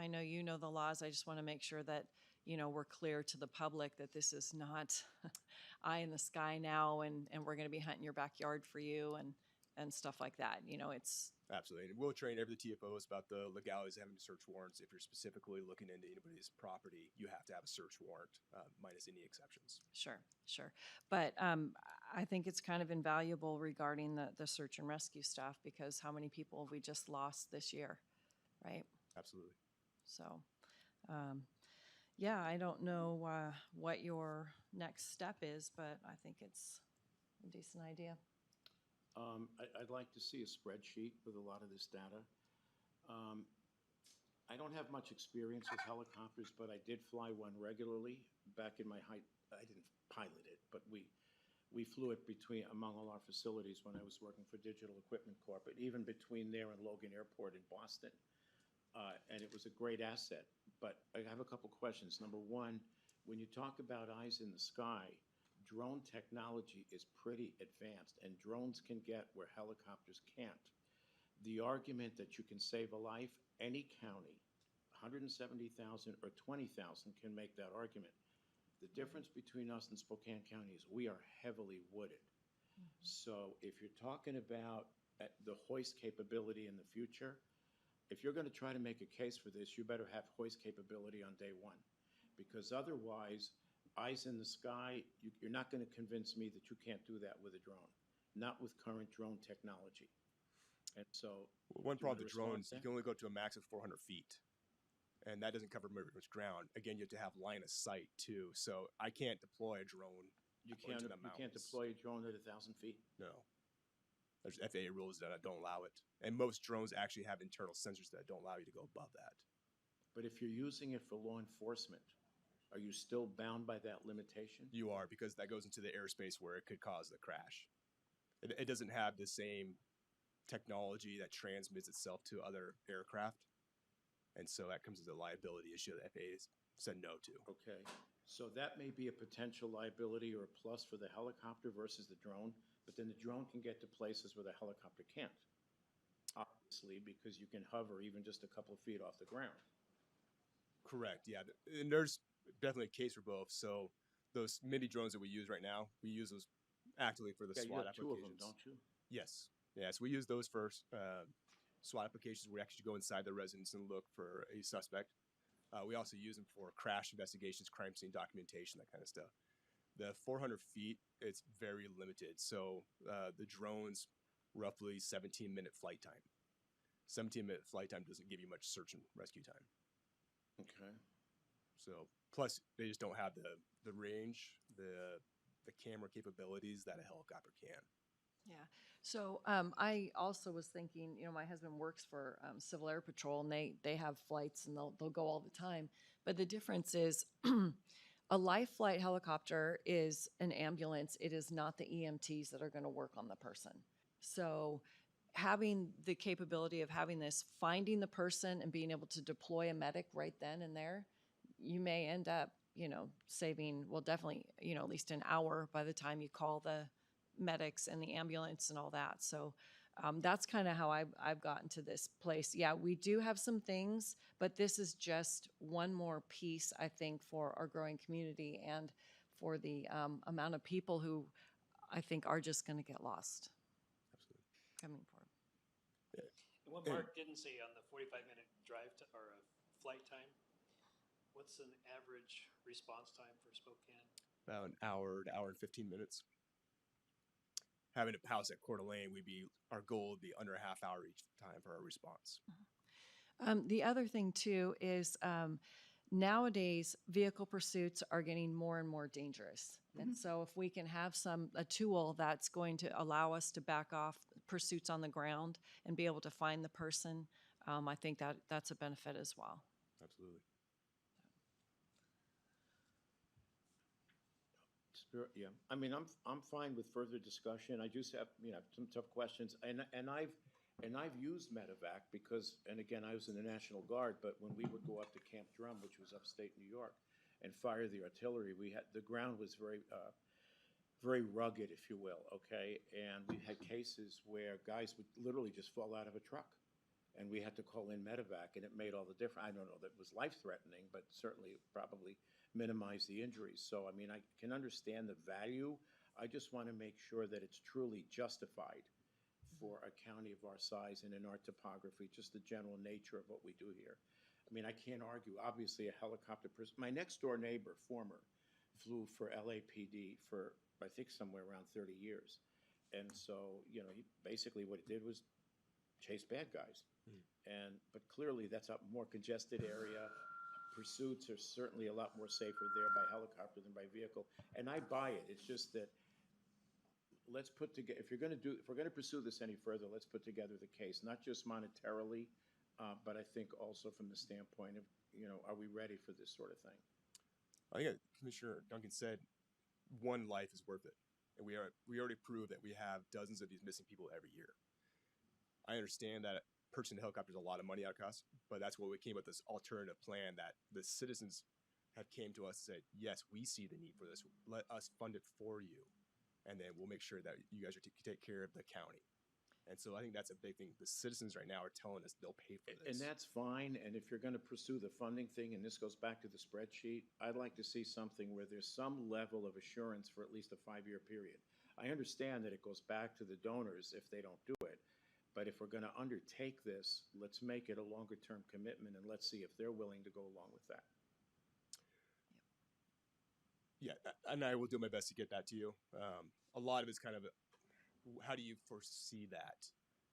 know you know the laws. I just want to make sure that, you know, we're clear to the public that this is not eye in the sky now and we're going to be hunting your backyard for you and stuff like that. You know, it's... Absolutely. And we'll train every TFOs about the legalities of having search warrants. If you're specifically looking into anybody's property, you have to have a search warrant, minus any exceptions. Sure. But I think it's kind of invaluable regarding the search and rescue stuff, because how many people have we just lost this year, right? Absolutely. So, yeah, I don't know what your next step is, but I think it's a decent idea. I'd like to see a spreadsheet with a lot of this data. I don't have much experience with helicopters, but I did fly one regularly back in my height. I didn't pilot it, but we flew it among all our facilities when I was working for Digital Equipment Corp, but even between there and Logan Airport in Boston. And it was a great asset. But I have a couple questions. Number one, when you talk about eyes in the sky, drone technology is pretty advanced, and drones can get where helicopters can't. The argument that you can save a life, any county, 170,000 or 20,000 can make that argument. The difference between us and Spokane County is we are heavily wooded. So if you're talking about the hoist capability in the future, if you're going to try to make a case for this, you better have hoist capability on day one, because otherwise, eyes in the sky, you're not going to convince me that you can't do that with a drone, not with current drone technology. And so... One problem with drones, you can only go to a max of 400 feet, and that doesn't cover very much ground. Again, you have to have line of sight, too, so I can't deploy a drone into the mountains. You can't deploy a drone at 1,000 feet? No. There's FAA rules that don't allow it, and most drones actually have internal sensors that don't allow you to go above that. But if you're using it for law enforcement, are you still bound by that limitation? You are, because that goes into the airspace where it could cause the crash. It doesn't have the same technology that transmits itself to other aircraft, and so that comes as a liability issue that FAA said no to. Okay, so that may be a potential liability or a plus for the helicopter versus the drone, but then the drone can get to places where the helicopter can't, obviously, because you can hover even just a couple of feet off the ground. Correct, yeah. And there's definitely a case for both. So those mini drones that we use right now, we use those actively for the Yeah, you SWAT have two of them, applications. don't you? Yes. Yeah, so we use those for SWAT applications where we actually go inside the residence and look for a suspect. We also use them for crash investigations, crime scene documentation, that kind of stuff. The 400 feet, it's very limited. So the drone's roughly 17-minute flight time. 17-minute flight time doesn't give you much search and rescue time. Okay. So plus they just don't have the range, the camera capabilities that a helicopter can. Yeah. So I also was thinking, you know, my husband works for Civil Air Patrol, and they have flights, and they'll go all the time. But the difference is, a life flight helicopter is an ambulance. It is not the EMTs that are going to work on the person. So having the capability of having this, finding the person and being able to deploy a medic right then and there, you may end up, you know, saving, well, definitely, you know, at least an hour by the time you call the medics and the ambulance and all that. So that's kind of how I've gotten to this place. Yeah, we do have some things, but this is just one more piece, I think, for our growing community and for the amount of people who I think are just going to get lost. Absolutely. Coming forward. And what Mark didn't say on the 45-minute drive to, or flight time, what's an average response time for Spokane? About an hour to hour and 15 minutes. Having a house at Coeur d'Alene, our goal would be under a half hour each time for our response. The other thing too is nowadays vehicle pursuits are getting more and more dangerous. And so if we can have a tool that's going to allow us to back off pursuits on the ground and be able to find the person, I think that's a benefit as well. Absolutely. Yeah, I mean, I'm fine with further discussion. I just have, you know, some tough questions, and I've used medevac because, and again, I was in the National Guard, but when we would go up to Camp Drum, which was upstate New York, and fire the artillery, the ground was very rugged, if you will. Okay, and we had cases where guys would literally just fall out of a truck, and we had to call in medevac, and it made all the difference. I don't know that it was life-threatening, but certainly probably minimize the injuries. So, I mean, I can understand the value. I just want to make sure that it's truly justified for a county of our size and in our topography, just the general nature of what we do here. I mean, I can't argue. Obviously, a helicopter person. My next-door neighbor, former, flew for LAPD for, I think, somewhere around 30 years. And so, you know, basically what he did was chase bad guys. But clearly that's a more congested area. Pursuits are certainly a lot more safer there by helicopter than by vehicle. And I buy it. It's just that let's put together, if we're going to pursue this any further, let's put together the case, not just monetarily, but I think also from the standpoint of, you know, are we ready for this sort of thing? I think Commissioner Duncan said, one life is worth it. And we already proved that we have dozens of these missing people every year. I understand that purchasing a helicopter is a lot of money out of cost, but that's what we came with, this alternative plan that the citizens have came to us and said, yes, we see the need for this. Let us fund it for you. And then we'll make sure that you guys are take care of the county. And so I think that's a big thing. The citizens right now are telling us they'll pay for this. And that's fine. And if you're going to pursue the funding thing, and this goes back to the spreadsheet, I'd like to see something where there's some level of assurance for at least a 5-year period. I understand that it goes back to the donors if they don't do it. But if we're going to undertake this, let's make it a longer-term commitment, and let's see if they're willing to go along with that. Yeah, and I will do my best to get that to you. A lot of it's kind of, how do you foresee that?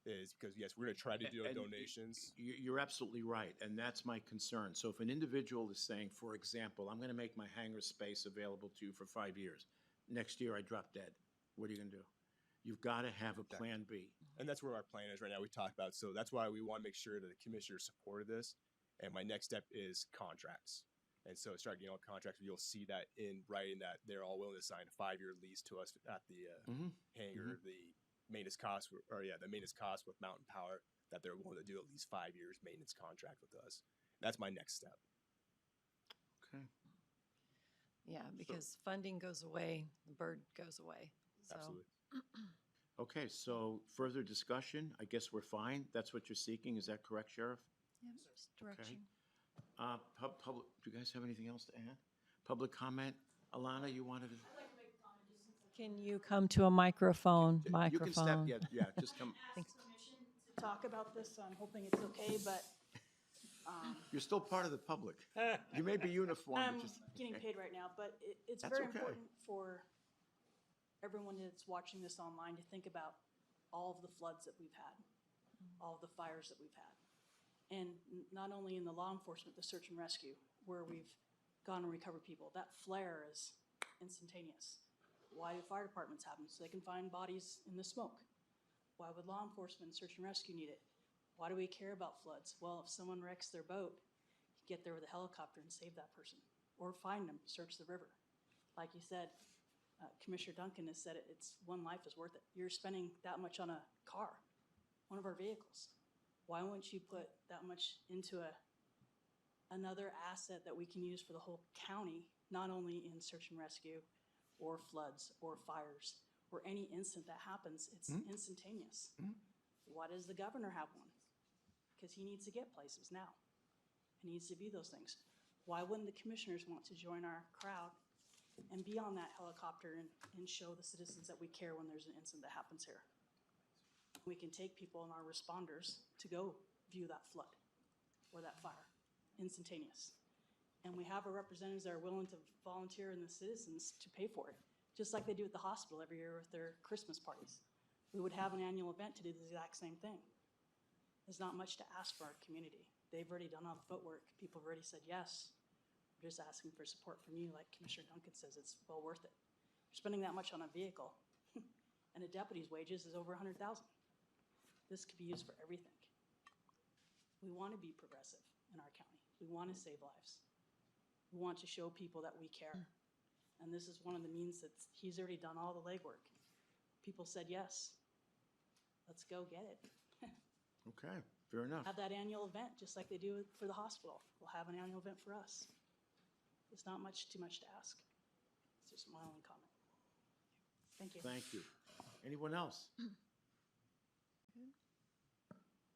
Is because, yes, we're going to try to do donations. You're absolutely right, and that's my concern. So if an individual is saying, for example, I'm going to make my hangar space available to you for 5 years. Next year, I drop dead. What are you going to do? You've got to have a plan B. And that's where our plan is right now. We talked about, so that's why we want to make sure that the commissioner supported this. And my next step is contracts. And so start getting all contracts. You'll see that in writing that they're all willing to sign a 5-year lease to us at the hangar, the maintenance costs, the maintenance costs with Mountain Power, that they're willing to do at least 5 years maintenance contract with us. That's my next step. Okay. Yeah, because funding goes away, the bird goes away. So. Absolutely. Okay, so further discussion. I guess we're fine. That's what you're seeking. Is that correct, Sheriff? Yeah, just direction. Do you guys have anything else to add? Public comment? Alana, you wanted to? Can you come to a microphone? You can step, yeah, just come. Thanks. Permission to talk about this, so I'm hoping it's okay, but You're still part of the public. You may be uniformed, I'm but just. getting paid right now, but it's That's very okay. important for everyone that's watching this online to think about all of the floods that we've had, all of the fires that we've had. And not only in the law enforcement, the search and rescue, where we've gone and recovered people, that flare is instantaneous. Why do fire departments have them? So they can find bodies in the smoke. Why would law enforcement and search and rescue need it? Why do we care about floods? Well, if someone wrecks their boat, you get there with a helicopter and save that person, or find them, search the river. Like you said, Commissioner Duncan has said it, it's one life is worth it. You're spending that much on a car, one of our vehicles. Why wouldn't you put that much into another asset that we can use for the whole county, not only in search and rescue or floods or fires or any incident that happens, it's instantaneous. Why does the governor have one? Because he needs to get places now. He needs to view those things. Why wouldn't the commissioners want to join our crowd and be on that helicopter and show the citizens that we care when there's an incident that happens here? We can take people and our responders to go view that flood or that fire, instantaneous. And we have our representatives that are willing to volunteer and the citizens to pay for it, just like they do at the hospital every year with their Christmas parties. We would have an annual event to do the exact same thing. There's not much to ask for our community. They've already done all the footwork. People have already said yes. We're just asking for support from you, like Commissioner Duncan says, it's well worth it. You're spending that much on a vehicle, and a deputy's wages is over $100,000. This could be used for everything. We want to be progressive in our county. We want to save lives. We want to show people that we care. And this is one of the means that he's already done all the legwork. People said yes. Let's go get it. Okay, fair enough. Have that annual event, just like they do for the hospital. We'll have an annual event for us. It's not too much to ask. It's just my only comment. Thank you. Thank you. Anyone else?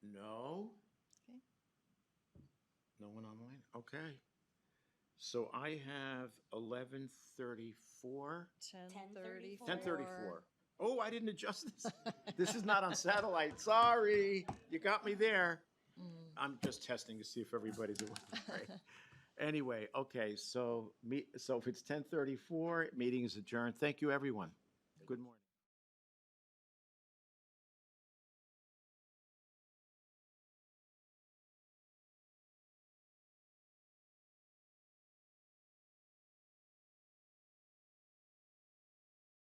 No? Okay. No one online? Okay. So I have 11:34. 10:34. 10:34. Oh, I didn't adjust this. This is not on satellite. Sorry. You got me there. I'm just testing to see if everybody's doing it right. Anyway, okay, so if it's 10:34, meeting is adjourned. Thank you, everyone. Good morning.